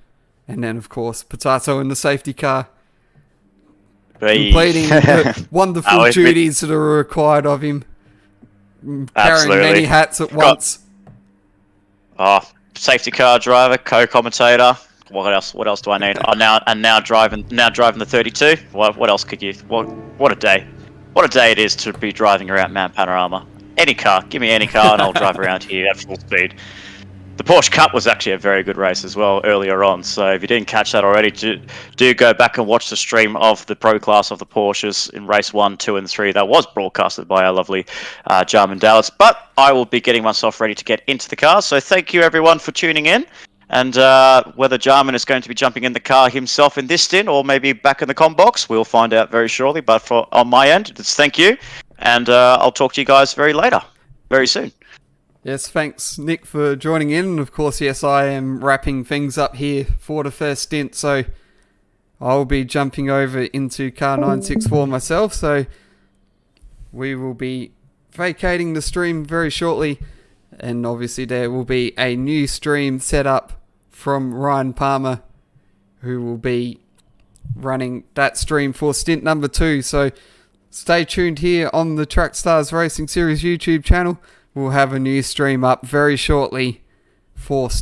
And then, of course, Potato in the safety car. Completing the wonderful duties that are required of him. Carrying many hats at once. Safety car driver, co-commentator. What else do I need? Now driving the 32. What else could you? What a day! What a day it is to be driving around Mount Panorama. Any car, give me any car, and I'll drive around here at full speed. The Porsche Cup was actually a very good race as well earlier on. So if you didn't catch that already, do go back and watch the stream of the Pro Class of the Porsches in race 1, 2, and 3. That was broadcasted by our lovely Jarman Dallas. But I will be getting myself ready to get into the car. So thank you everyone for tuning in. And whether Jarman is going to be jumping in the car himself in this stint or maybe back in the comm box, we'll find out very shortly. But on my end, it's thank you. And I'll talk to you guys very soon. Yes, thanks, Nick, for joining in. And of course, yes, I am wrapping things up here for the first stint. So I'll be jumping over into car 964 myself. So we will be vacating the stream very shortly. And obviously there will be a new stream set up from Ryan Palmer, who will be running that stream for stint number 2. So stay tuned here on the Trackstars Racing Series YouTube channel. We'll have a new stream up very shortly for stint